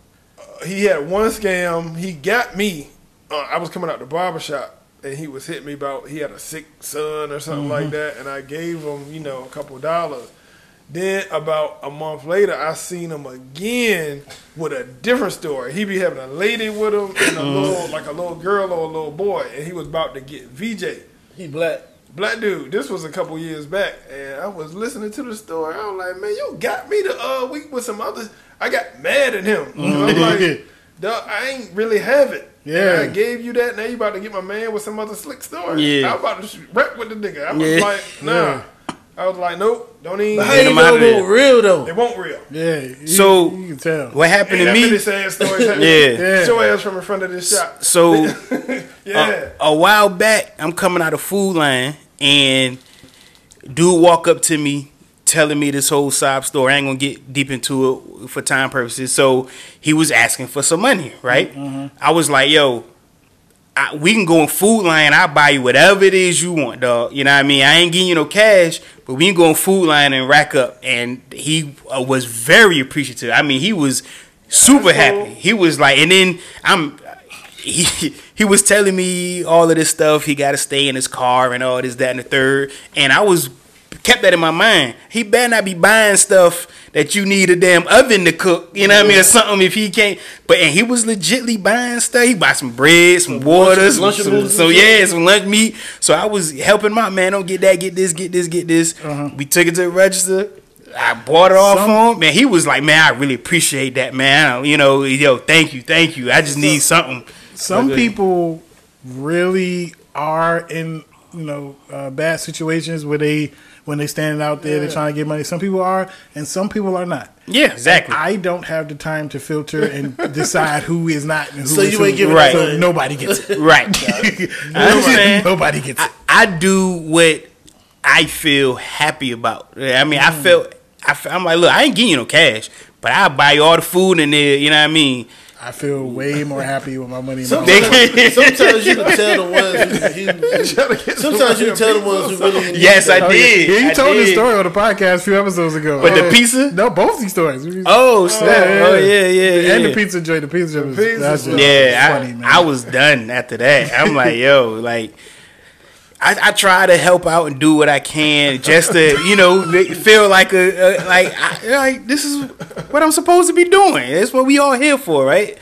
He had one scam. He got me. I was coming out the barbershop, and he was hitting me about he had a sick son or something like that, and I gave him a couple of dollars. Then about a month later, I seen him again with a different story. He be having a lady with him and a little girl or a little boy, and he was about to get VJ. He black dude. This was a couple years back, and I was listening to the story. I was like, man, you got me the week with some others. I got mad at him. I'm like, dog, I ain't really have it. Yeah, I gave you that. Now you about to get my man with some other slick story. Yeah, I was about to rap with the nigga. I was like, nah. Yeah. I was like, nope, don't even. But how you know it won't real though? It won't real. Yeah. So you can tell. What happened to me? Many sad stories. Yeah. Show ass from in front of this shop. So a while back, I'm coming out of Food Line, and dude walk up to me, telling me this whole sob story. I ain't gonna get deep into it for time purposes. So he was asking for some money, right? I was like, yo, we can go in Food Line. I'll buy you whatever it is you want, dog. You know what I mean? I ain't getting you no cash, but we can go in Food Line and rack up. And he was very appreciative. I mean, he was super happy. He was like, and then he was telling me all of this stuff. He got to stay in his car and all this, that, and the third. And I kept that in my mind. He better not be buying stuff that you need a damn oven to cook, you know what I mean, or something if he can't. And he was legitly buying stuff. He bought some bread, some water, some lunch meat. So I was helping my man, don't get that, get this. We took it to the register. I bought it off for him. Man, he was like, man, I really appreciate that, man. Thank you. I just need something. Some people really are in, bad situations where when they standing out there, they're trying to get money. Some people are, and some people are not. Yeah, exactly. And I don't have the time to filter and decide who is not and who so is you ain't giving right. So nobody gets it. Right. Nobody gets it. I do what I feel happy about. I mean, I'm like, look, I ain't getting you no cash, but I'll buy you all the food in there, you know what I mean? I feel way more happy with my money. Sometimes you can tell the ones who really. Yes, I did. Yeah, you told this story on the podcast a few episodes ago. But the pizza? No, both these stories. Oh, snap. Yeah. And the pizza joint. The pizza was funny, man. I was done after that. I'm like, yo, like. I try to help out and do what I can just to, feel like this is what I'm supposed to be doing. That's what we all here for, right?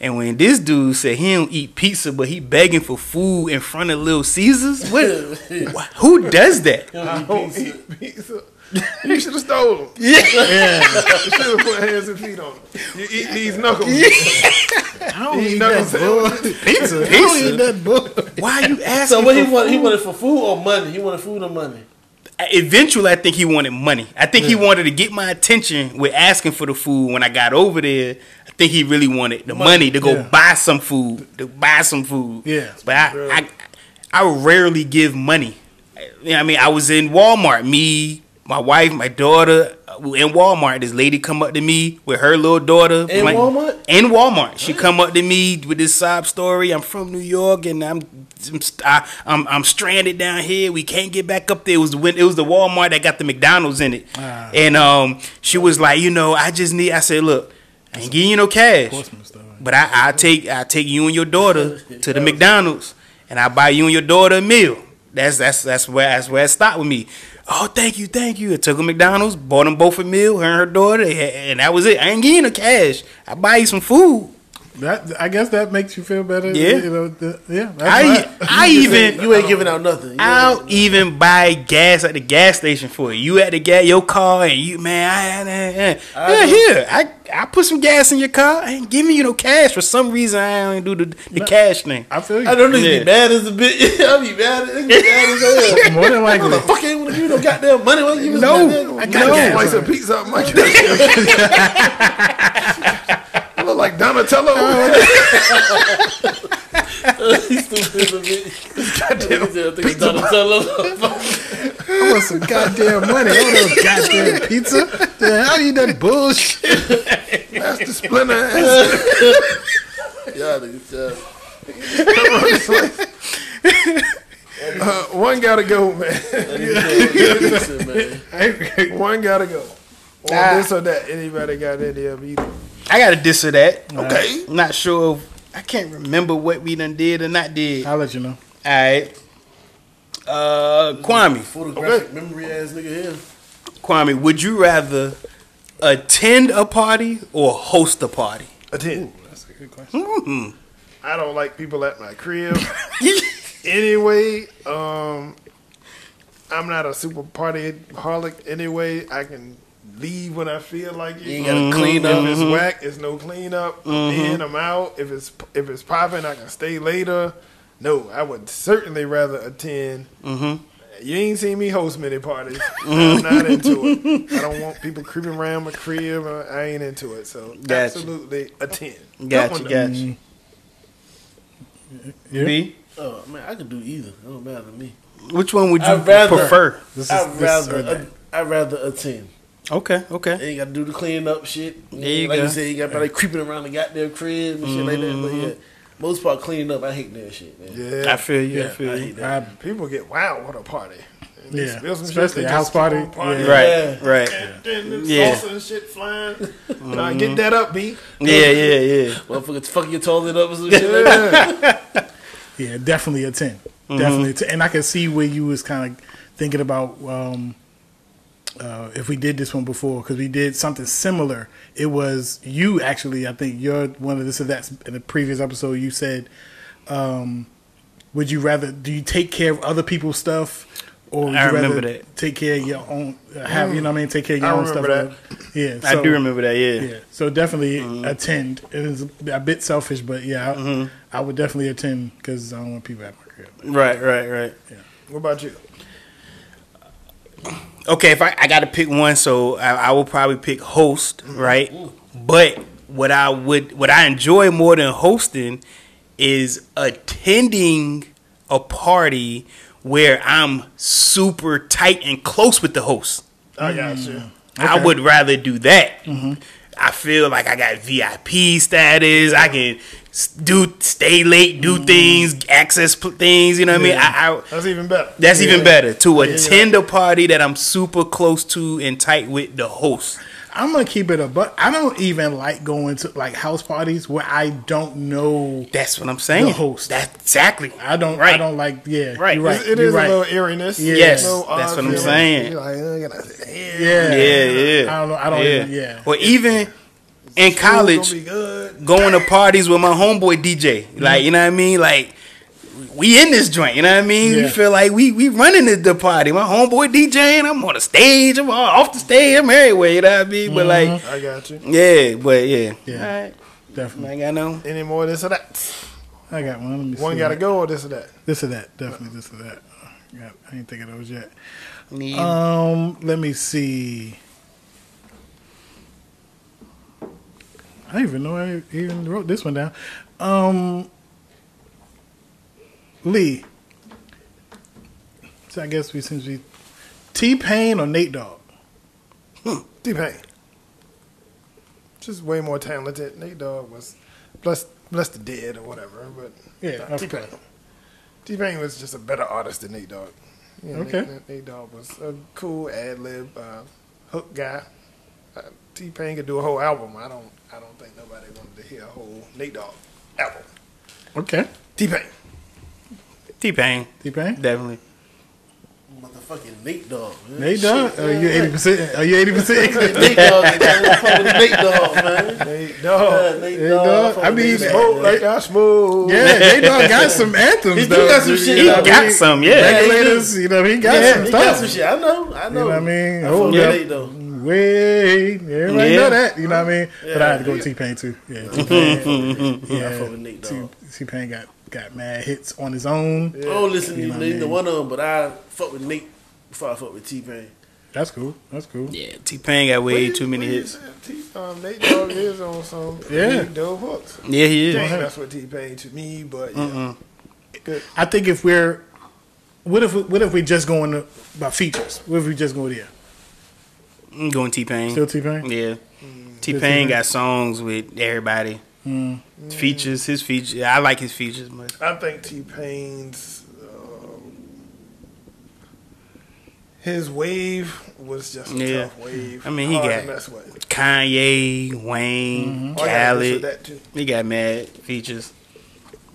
And when this dude said he don't eat pizza, but he begging for food in front of Little Caesars, who does that? I don't eat pizza. You should have stole them. Yeah. You should have put hands and feet on them. You eat these knuckles. I don't eat that pizza. I don't eat that bull. Why are you asking? So what he wanted for food or money? He wanted food or money? Eventually, I think he wanted money. I think he wanted to get my attention with asking for the food. When I got over there, I think he really wanted the money to go buy some food. Yeah. But I rarely give money. I mean, I was in Walmart. Me, my wife, my daughter, in Walmart. This lady come up to me with her little daughter. In Walmart? In Walmart. She come up to me with this sob story. I'm from New York and I'm stranded down here. We can't get back up there. It was the Walmart that got the McDonald's in it. And she was like, I said, look, I ain't giving you no cash. But I take you and your daughter to the McDonald's and I buy you and your daughter a meal. That's where it stopped with me. Oh, thank you. I took her to McDonald's, bought them both a meal, her and her daughter, and that was it. I ain't getting no cash. I buy you some food. I guess that makes you feel better. Yeah, you ain't giving out nothing. I'll even buy gas at the gas station for you. You at the gas your car, and you I put some gas in your car. I ain't giving you no cash for some reason. I ain't do the cash thing. I feel you. I don't need to be mad as a bitch. I'll be mad as hell. More than likely. The fuck ain't want to give you no goddamn money. Why you I got slice of pizza up my look like Donatello. He's stupid. Donatello. I want some goddamn money. I want no goddamn pizza. How you done bullshit? Master Splinter. Y'all niggas. One gotta go, man. One gotta go. Or this or that. Anybody got any of either? I got a this or that. Okay. I'm not sure. I can't remember what we done did or not did. I'll let you know. All right. Kwame. Photographic memory ass nigga here. Kwame, would you rather attend a party or host a party? Attend. That's a good question. Mm-hmm. I don't like people at my crib. Anyway, I'm not a super partyaholic anyway. I can leave when I feel like it. You ain't gotta clean up. If it's whack, it's no clean up. I'm in, I'm out. If it's popping, I can stay later. No, I would certainly rather attend. You ain't seen me host many parties. I'm not into it. I don't want people creeping around my crib. I ain't into it. So absolutely attend. Gotcha. Yeah. Me? Oh man, I could do either. It don't matter to me. Which one would you prefer? I'd rather attend. Okay. Ain't got to do the cleaning up shit. There you like go. you said, you got to creeping around the goddamn crib and shit like that. But yeah, most part cleaning up, I hate that shit, man. Yeah, I feel you. I hate that. People get wild with a party. Yeah, especially a house party. Right. And salsa and shit flying. Nah, get that up, B. Yeah. Motherfuckers fucking your toilet up or some shit like that. Yeah, definitely a 10. Definitely a 10. And I can see where you was kind of thinking about if we did this one before, because we did something similar. It was you, actually, I think you're one of this or that in the previous episode. You said, would you rather, do you take care of other people's stuff? Or would you rather take care of your own, take care of your own stuff? That. Yeah, I do remember that, yeah. So definitely attend. It is a bit selfish, but yeah, I would definitely attend because I don't want people at my crib. Right. Yeah. What about you? Okay, if I got to pick one, so I will probably pick host, right? But what I enjoy more than hosting is attending a party where I'm super tight and close with the host. I got you. I would rather do that. I feel like I got VIP status. I can stay late, do things, access things. You know what I mean? That's even better. That's even better to attend a party that I'm super close to and tight with the host. I'm gonna keep it but I don't even like going to like house parties where I don't know. That's what I'm saying. The host. That's exactly. I don't like. Yeah. Right. You're right. It is a little eeriness. Yeah. Yes. That's what I'm saying. You're like, Yeah. I don't know. I don't even. Yeah. Or even in college, going to parties with my homeboy DJ. Like, you know what I mean? Like, we in this joint, you know what I mean? Yeah. We feel like we running the party. My homeboy DJ, and I'm on the stage, I'm off the stage, I'm everywhere, you know what I mean? But like, I got you. yeah, but yeah. Yeah. All right. Definitely. I ain't got no. Any more of this or that? I got one. Let me see. One got to go or this or that? This or that. Definitely this or that. I ain't thinking of those yet. Need. Let me see. I don't even know I even wrote this one down. Lee. So I guess since we T-Pain or Nate Dogg? T-Pain. Just way more talented. Nate Dogg was bless the dead or whatever, but Yeah, T-Pain. okay. T-Pain was just a better artist than Nate Dogg. Yeah, Okay. Nate Dogg was a cool ad-lib hook guy. T-Pain could do a whole album. I don't think nobody wanted to hear a whole Nate Dogg album. Okay. T-Pain. T-Pain. T-Pain? Definitely. Motherfucking Nate Dogg. Man. Nate Dogg? Are you 80%? Are you 80%? Nate Dogg, man. Fuck with Nate Dogg, man. Nate Dogg. Nate Dogg. I mean, Smoke like I smoke. Yeah, Nate Dogg got some anthems, He though. do got some shit. He got some, yeah. Regulators, you know, he got some He stuff. got some shit. I know. You know what I mean? I Hold fuck with up. Nate Dogg. Wait, everybody Yeah. know that. You know what I mean? But I had to go Yeah. with T-Pain, too. Yeah, T-Pain. I fuck with Nate Dogg. T-Pain got mad hits on his own. I don't listen to You know what I neither mean? one of them, but I fuck with Nate before I fuck with T-Pain. That's cool. That's cool. Yeah, T-Pain got way too many hits. Nate Dogg is on some Yeah. dope hooks. Yeah, he is. That's what T-Pain to me, but yeah. Good. I think if we're, what if we just going by features? What if we just go there? I'm going T-Pain. Still T-Pain? Yeah. T-Pain. T-Pain got songs with everybody. Features, his features. I like his features much. I think T-Pain's his wave was just a Yeah. tough wave. I mean, he Hard got- to mess with. Kanye, Wayne, Oh, I gotta listen to Khaled. that too. He got mad features.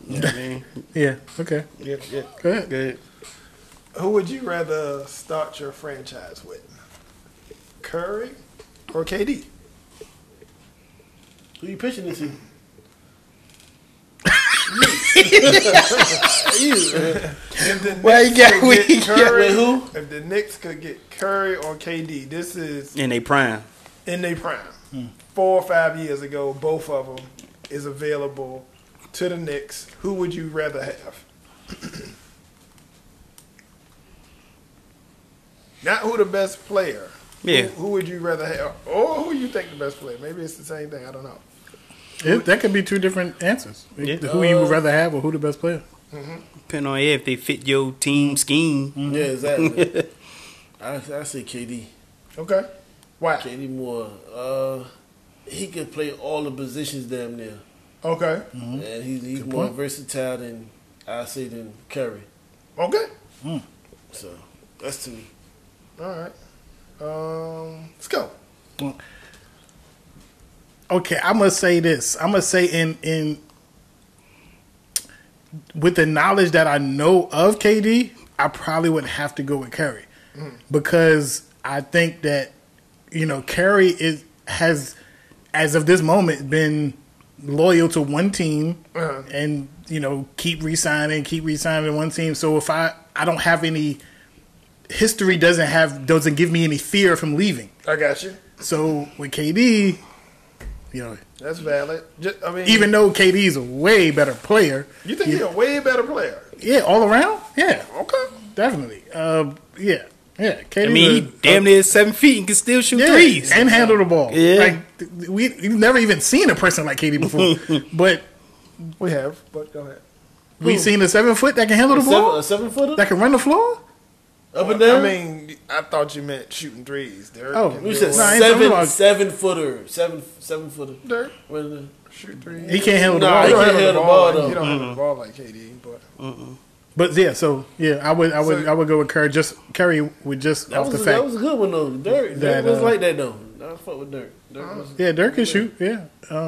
You know what I mean? Yeah. Okay. Yeah, yeah. Go ahead. Good. Who would you rather start your franchise with? Curry or KD? Who you pitching it to? If the Well, Knicks you got- could we get got- Curry, wait, who? If the Knicks could get Curry or KD, this is In their prime. in their prime. 4 or 5 years ago, both of them is available to the Knicks. Who would you rather have? Not who the best player. Yeah. Who would you rather have? Or who you think the best player? Maybe it's the same thing. I don't know. That could be two different answers. Yeah. Who you would rather have or who the best player? Depending on if they fit your team scheme. Yeah, exactly. I say KD. Okay. Why? KD more. He could play all the positions damn near, Okay. and he's Good more point. versatile than I say than Curry. Okay. So that's to me. All right. Let's go. Okay, I'm gonna say this. I'm gonna say in with the knowledge that I know of KD, I probably would have to go with Curry because I think that Curry has as of this moment been loyal to one team and keep re-signing one team. So if I don't have any history, doesn't give me any fear of him leaving. I got you. So with KD, That's valid. even though KD is a way better player, you think he's a way better player? yeah, all around, yeah, Okay. definitely, yeah. KD. I mean, he damn near 7 feet and can still shoot threes. and handle the ball. Yeah. Like we've never even seen a person like KD before, but We have, but go ahead. we've seen a 7 foot that can handle the ball, A 7-footer that can run the floor. up and down. I mean, I thought you meant shooting threes. Dirk Oh, can you do said it. Nah, I ain't talking about- 7-footer, 7-footer. Dirk What is it? shoot threes. He can't handle the Nah, ball. he He don't can't handle the handle ball. the ball, He though. don't handle the ball like KD, but But yeah, so yeah, I would go with Curry. Curry would just That off the was fact. a good one though. Dirk That, was like that though. I fuck with Dirk. Yeah, Dirk can shoot. Yeah,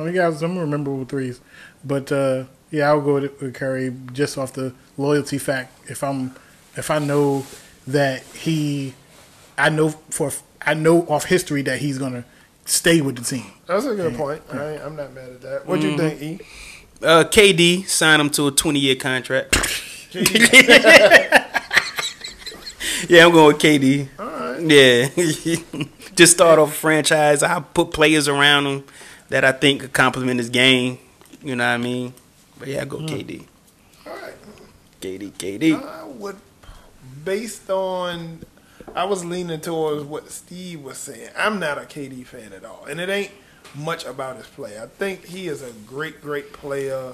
he got some memorable threes. But yeah, I would go with Curry just off the loyalty fact. If I know that I know off history that he's gonna stay with the team. that's a good point. I'm not mad at that. What do you think, E? KD signed him to a 20-year contract. Yeah, I'm going with KD. All right. Yeah. Just start off a franchise. I put players around him that I think could complement his game. You know what I mean? But yeah, I go KD. All right. KD. I would, based on, I was leaning towards what Steve was saying. I'm not a KD fan at all, and it ain't much about his play. I think he is a great player.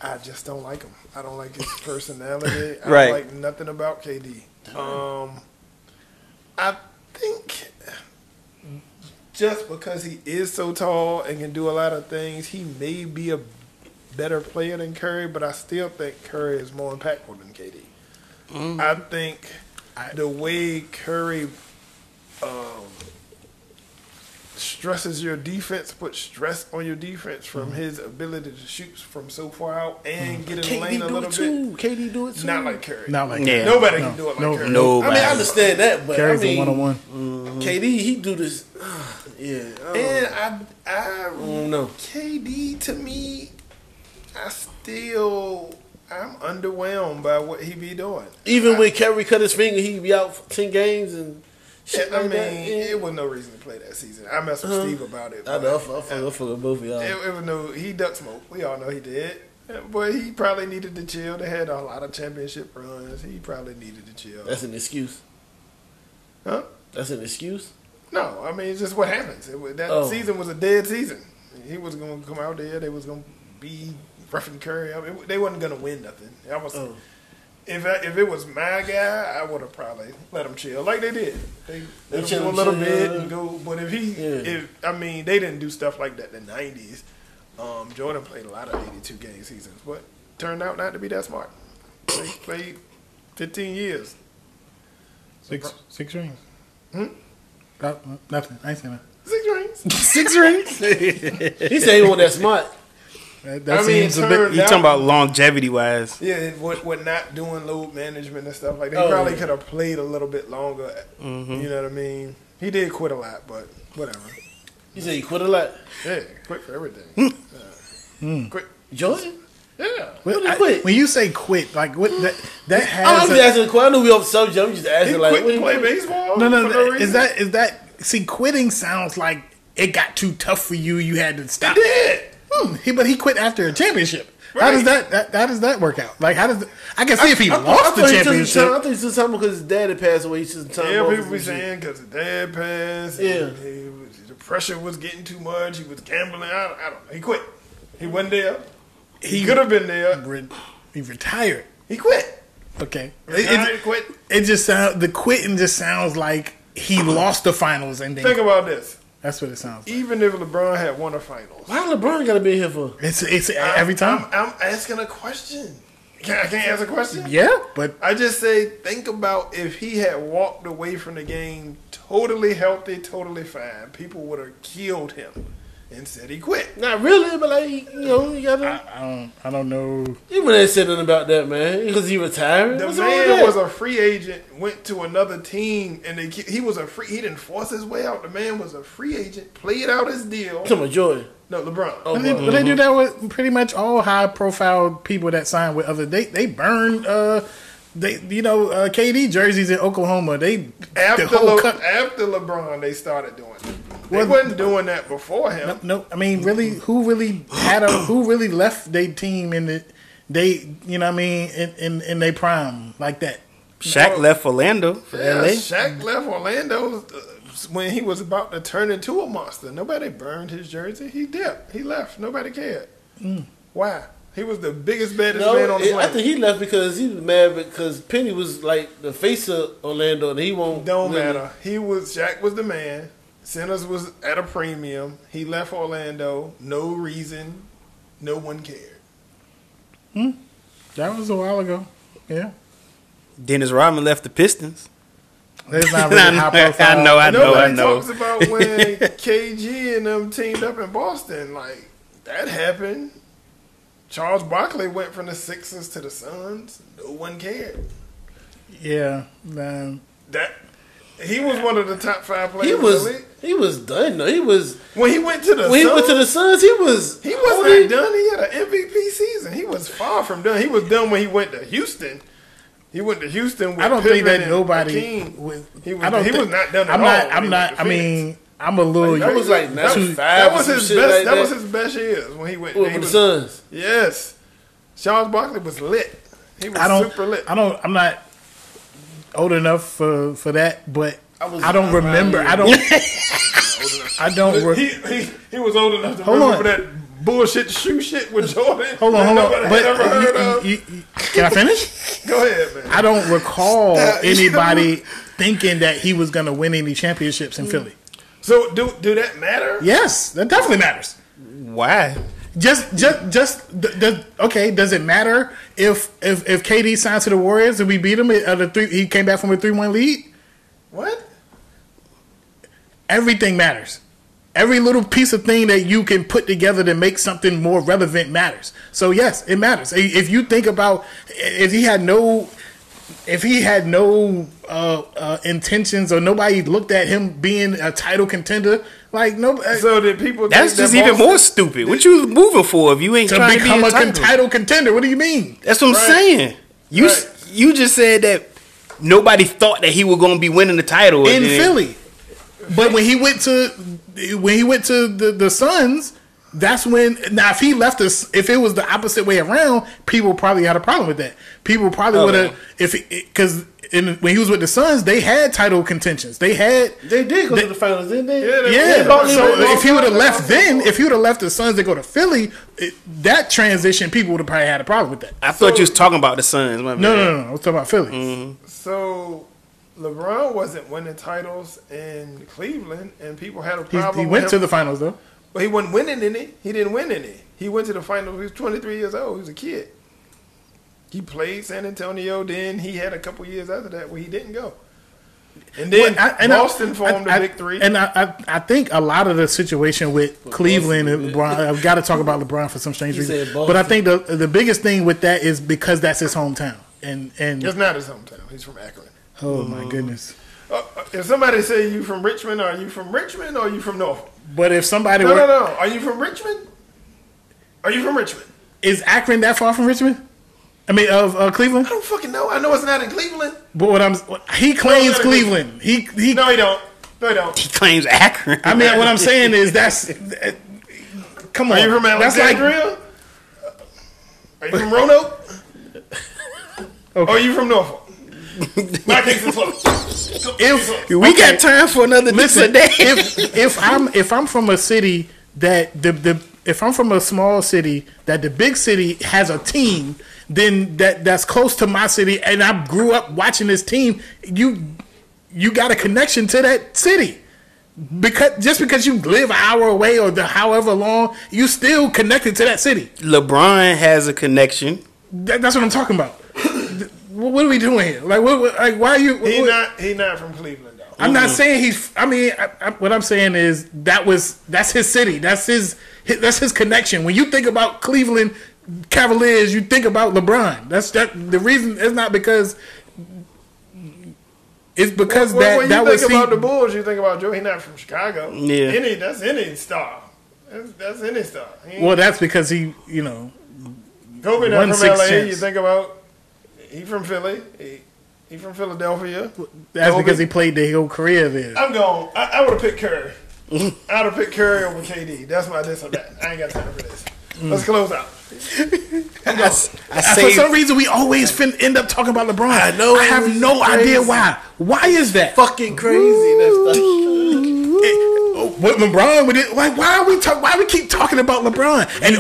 I just don't like him. I don't like his personality. I Right. don't like nothing about KD. I think just because he is so tall and can do a lot of things, he may be a better player than Curry, but I still think Curry is more impactful than KD. I think the way Curry stresses your defense, puts stress on your defense from his ability to shoot from so far out and get in the lane a little bit. KD do it too. Not like Curry. Not like Nobody can do it like Curry. No. I mean, I understand that, but Curry's I mean, a one-on-one. KD, he do this. Yeah. And I don't know. KD to me, I'm underwhelmed by what he be doing. Even when Curry cut his finger, he be out for 10 games and shit I like mean, that. Yeah. it was no reason to play that season. I messed with Steve about it. I know. I fuck both of y'all. It was no. He ducked smoke. We all know he did. But he probably needed to chill. They had a lot of championship runs. He probably needed to chill. That's an excuse. Huh? That's an excuse? No, I mean, it's just what happens. Season was a dead season. He was going to come out there. They was going to be roughing Curry. I mean, they wasn't going to win nothing. If it was my guy, I would have probably let him chill like they did. They let him do a little bit and go. But if they didn't do stuff like that in the 90s. Jordan played a lot of 82 game seasons, but turned out not to be that smart. They played 15 years. Six rings. Nothing. I ain't saying that. 6 rings. 6 rings? He said he wasn't that smart. That seems a bit. You talking about longevity wise? Yeah, with not doing load management and stuff like that. He probably could have played a little bit longer. You know what I mean? He did quit a lot, but whatever. You said he quit a lot? Yeah, quit for everything. Quit. Jordan? Yeah. When you say quit, like what that has. I'm just asking a question. I know we off subject. I'm just He asking like, quit to play baseball? No. Is that? See, quitting sounds like it got too tough for you. You had to stop. He did. But he quit after a championship. Right. How does that work out? Like, how does I can see if he lost the championship. I think he took time because his dad had passed away. He took some time. Yeah, off people be saying because his dad passed. Yeah. The pressure was getting too much. He was gambling. I don't know. He quit. He wasn't there. He could have been there. He retired. He quit. Okay. Quit. The quitting just sounds like he lost the finals and then Think about this. That's what it sounds like. Even if LeBron had won a finals. Why LeBron got to be here for? It's every time. I'm asking a question. I can't ask a question? Yeah, but I just say, think about if he had walked away from the game totally healthy, totally fine. People would have killed him and said he quit. Not really, but like, you gotta. I don't know. Even they said nothing about that, man, because he retired. The What's wrong with man that? was a free agent, went to another team, and he was a free. He didn't force his way out. The man was a free agent, played out his deal. Come on, Jordan. No, LeBron. Oh, But they do that with pretty much all high profile people that sign with other. They burn KD jerseys in Oklahoma. After LeBron, they started doing it. They wasn't doing that before him. No, I mean, really, who really left their team in their prime like that? Shaq left Orlando for LA. Shaq left Orlando when he was about to turn into a monster. Nobody burned his jersey. He dipped. He left. Nobody cared. Why? He was the biggest, baddest man on the planet. I think he left because he was mad because Penny was like the face of Orlando, and he won't. Don't matter. Shaq was the man. Sinners was at a premium. He left Orlando. No reason. No one cared. That was a while ago. Yeah. Dennis Rodman left the Pistons. That's not really high profile. I know. Nobody talks about when KG and them teamed up in Boston. Like, that happened. Charles Barkley went from the Sixers to the Suns. No one cared. Yeah. He was one of the top 5 players He in the league. He was done though. He was When he went to the Suns. He was. He wasn't done. He had an MVP season. He was far from done. He was done when he went to Houston. He went to Houston with I don't think Pippen that nobody. He was not done at all. I'm not. I mean, I'm a little. That was like that was his best. Like that was his best years when he went. With the Suns. Yes, Charles Barkley was lit. He was super lit. I'm not old enough for that, but I don't remember. I don't. He was old enough to remember that bullshit shoe shit with Jordan. Hold on. But ever heard of. Can I finish? Go ahead, man. I don't recall anybody thinking that he was going to win any championships in Philly. So do that matter? Yes, that definitely matters. Why? Okay. Does it matter if KD signed to the Warriors and we beat him at he came back from a 3-1 lead? What? Everything matters. Every little piece of thing that you can put together to make something more relevant matters. So yes, it matters. If you think about if he had no intentions or nobody looked at him being a title contender, like no. So did people? That's just even more stupid. What you moving for if you ain't trying to become be a title contender? What do you mean? That's what I'm saying. You just said that nobody thought that he was going to be winning the title in Philly, but when he went to the Suns. That's when now if he left us, if it was the opposite way around, people probably had a problem with that. People probably would have because when he was with the Suns, they had title contentions. They did go to the finals, didn't they? Yeah. So if he would have left if he would have left the Suns to go to Philly, that transition, people would have probably had a problem with that. I thought you was talking about the Suns. No. I was talking about Philly. Mm-hmm. So LeBron wasn't winning titles in Cleveland, and people had a problem. He went to the finals though. But he wasn't winning any. He didn't win any. He went to the finals. He was 23 years old. He was a kid. He played San Antonio. Then he had a couple years after that where he didn't go. And then Boston formed the big three. And I think a lot of the situation with Cleveland and LeBron, I've got to talk about LeBron for some strange reason. But I think the biggest thing with that is because that's his hometown. And it's not his hometown. He's from Akron. Oh, my goodness. If somebody say you from Richmond, are you from Richmond or are you from Norfolk? But if somebody No. Are you from Richmond? Are you from Richmond? Is Akron that far from Richmond? I mean, of Cleveland? I don't fucking know. I know it's not in Cleveland. But he claims Cleveland. He No, he don't. No, he don't. He claims Akron. I mean, what I'm saying is come on. Are you from Alexandria? Are you from Roanoke? Okay. Or are you from Norfolk? My case is closed. We got time for another listen. day. if I'm from a city that if I'm from a small city that the big city has a team, then that's close to my city, and I grew up watching this team. You got a connection to that city. Because you live an hour away or however long, you still connected to that city. LeBron has a connection. That's what I'm talking about. What are we doing here? Like, why are you? He's not from Cleveland, though. I'm not saying he's. I mean, what I'm saying is that's his city. That's his connection. When you think about Cleveland Cavaliers, you think about LeBron. The reason. It's not because. It's because when you think about the Bulls, you think about Joe. He's not from Chicago. Yeah, that's any star. That's any star. Well, that's because he, Kobe not from LA. You think about. He from Philly. He from Philadelphia. That's because he played the whole career there. I'm going. I would have picked Curry. I would have picked Curry over KD. That's my this or that. I ain't got time for this. Let's close out. For some reason, we always end up talking about LeBron. I know. I have no idea why. Why is that? Fucking crazy. What LeBron? Like, why we keep talking about LeBron? And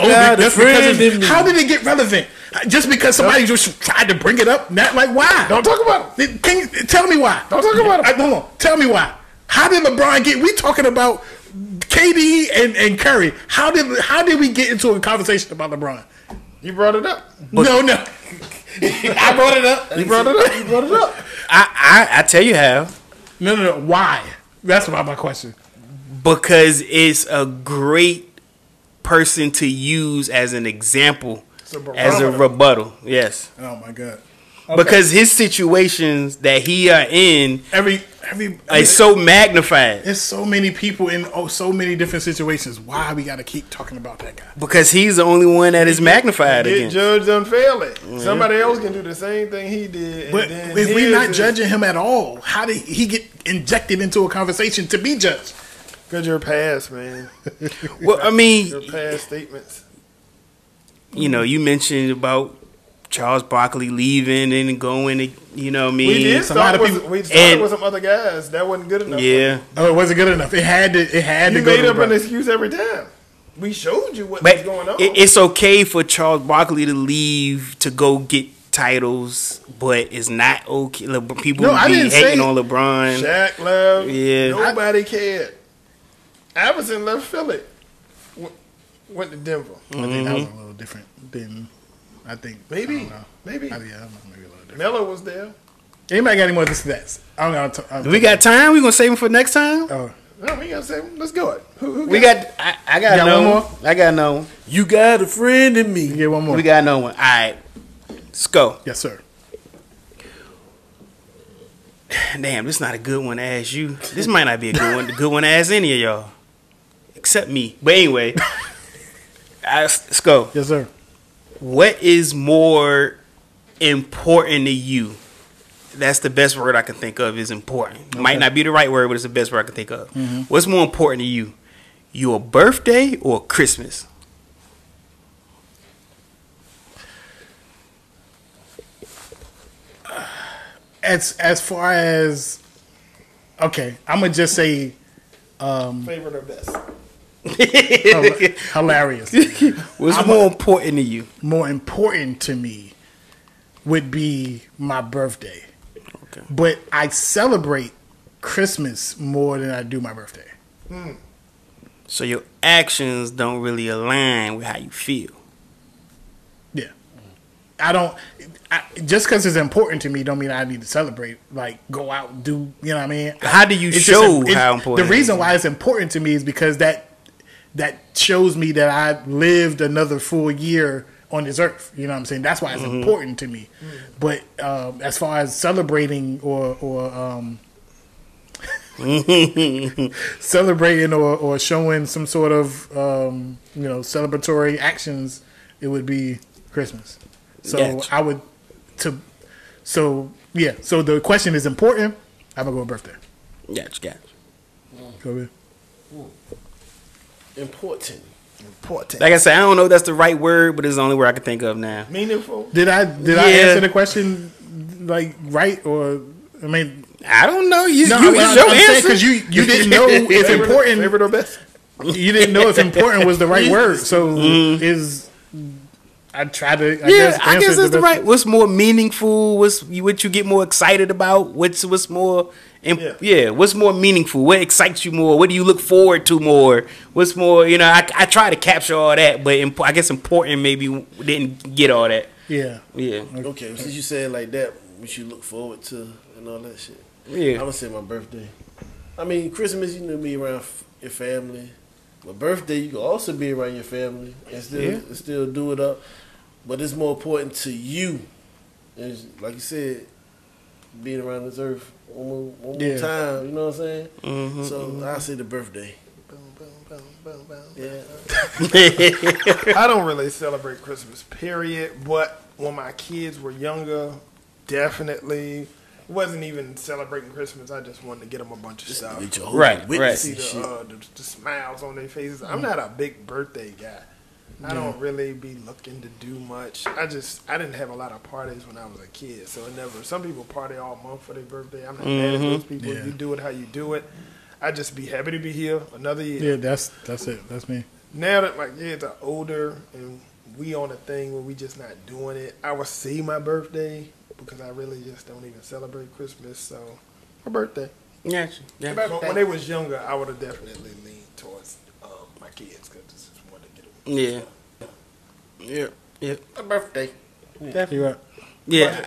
how did it get relevant? Just because somebody just tried to bring it up? Not like why? Don't talk about it. Tell me why? Don't talk about it. Hold on. Tell me why. How did LeBron get? We talking about KD and Curry. How did we get into a conversation about LeBron? You brought it up. No. I brought it up. You brought it up. I tell you how. No. Why? That's about my question. Because it's a great person to use as an example, as a rebuttal. Yes. Oh my God. Okay. Because his situations that he are in, is so magnified. There's so many people in so many different situations. Why we got to keep talking about that guy? Because he's the only one that is magnified again. Judged unfairly. Mm-hmm. Somebody else can do the same thing he did. But if we're not judging him at all, how did he get injected into a conversation to be judged? Because you're past, man. Well, I mean, your past statements. You mentioned about Charles Barkley leaving and going, you know what I mean? We did start with some other guys. That wasn't good enough. Yeah. Oh, it wasn't good enough. It had to You go made up an excuse every time. We showed you what was going on. It's okay for Charles Barkley to leave to go get titles, but it's not okay. People No, I be didn't hating say- on LeBron. Shaq left. Yeah. Nobody cared. Iverson left Philly. Went to Denver. I think that was a little different than I think. Maybe. I don't know. Maybe. Yeah, I don't know, maybe a little different. Melo was there. Anybody got any more stats? I don't know. Do we got time? We gonna save them for next time? Oh, No, we gotta say, let's go it. Who We got. I got got no one one. more? I got no one. You got a friend in you me. get one more. We got no one. All right, let's go. Yes, sir. Damn, this not a good one to ask you. This might not be a good one. The good one to ask any of y'all, except me. But anyway, let's go. Yes, sir. What is more important to you? That's the best word I can think of. Is important. Might not be the right word, but it's the best word I can think of. What's more important to you? Your birthday or Christmas? As far as okay, I'm gonna just say favorite or best? hilarious. What's more important to you? More important to me would be my birthday. Okay. But I celebrate Christmas more than I do my birthday. So your actions don't really align with how you feel. Yeah. I don't just because it's important to me don't mean I need to celebrate, like go out and do, you know what I mean? How do you It's show just how important? The reason why it's important to me is because that shows me that I lived another full year on this earth. You know what I'm saying? That's why it's important to me. But as far as celebrating or celebrating or showing some sort of celebratory actions, it would be Christmas. So Gotcha. I would so the question is important. I'm gonna go with birthday. Gotcha. Go ahead. Important. Like I said, I don't know if that's the right word, but it's the only word I can think of now. Meaningful. Did I answer the question like right or I mean I don't know. You no, it's I'm your saying answer. because you didn't know if important Favorite or best? you didn't know if important was the right word. So is I try to I guess answer it's the best- right. What's more meaningful? What you get more excited about? What's more? What's more meaningful? What excites you more? What do you look forward to more? What's more? I try to capture all that, but I guess important maybe didn't get all that. Yeah. Yeah. Okay, since you said it like that, what you look forward to and all that shit. Yeah. I'm gonna say my birthday. I mean, Christmas, you know, be around your family. My birthday, you can also be around your family and still do it up. But it's more important to you. It's, like you said, being around this earth one more time. You know what I'm saying? Mm-hmm, So I say the birthday. Yeah. I don't really celebrate Christmas, period. But when my kids were younger, definitely. It wasn't even celebrating Christmas. I just wanted to get them a bunch of stuff. Right. See the smiles on their faces. I'm not a big birthday guy. I don't really be looking to do much. I didn't have a lot of parties when I was a kid, so some people party all month for their birthday. I'm not mad at those people. Yeah. You do it how you do it. I just be happy to be here another year. Yeah, that's it. That's me. Now that my kids are older and we on a thing where we just not doing it, I would say my birthday because I really just don't even celebrate Christmas. So my birthday. Gotcha. Yeah. But when they was younger, I would have definitely leaned towards my kids because I just wanted to get them. Yeah. My birthday. You're right. Yeah.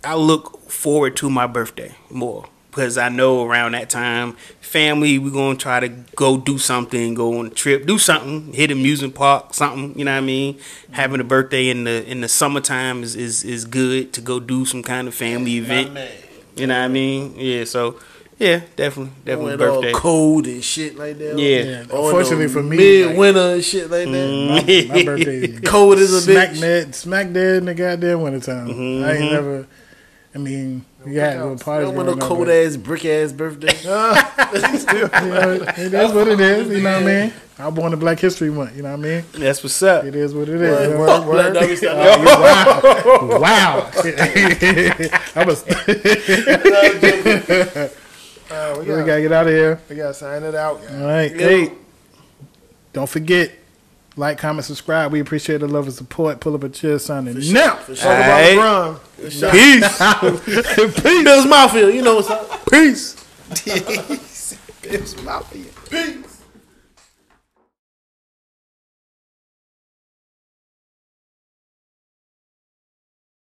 I look forward to my birthday more because I know around that time, family, we're going to try to go do something, go on a trip, do something, hit an amusement park, something, you know what I mean? Having a birthday in the summertime is good to go do some kind of family event. You know what I mean? Yeah, so, yeah, definitely When birthday. all cold and shit like that. Yeah. Unfortunately for me, midwinter and shit like that. my birthday is Cold as a bitch. smack dead in the goddamn wintertime. I ain't never. I mean, we had little I parties. don't want no growing up, cold but, ass brick ass birthday. you know, it is what it is. You know what I mean? I was born in Black History Month. You know what I mean? That's what's up. It is what it is. Word. Wow. I was. We gotta get out of here. gotta sign it out, guys. All right. Hey, don't forget Like, comment, subscribe. We appreciate the love and support. Pull up a chair, signing sure, now. for Talk sure. about LeBron. Sure. Peace. Bills Mafia, you know what's up. Peace. It's Mafia. Peace.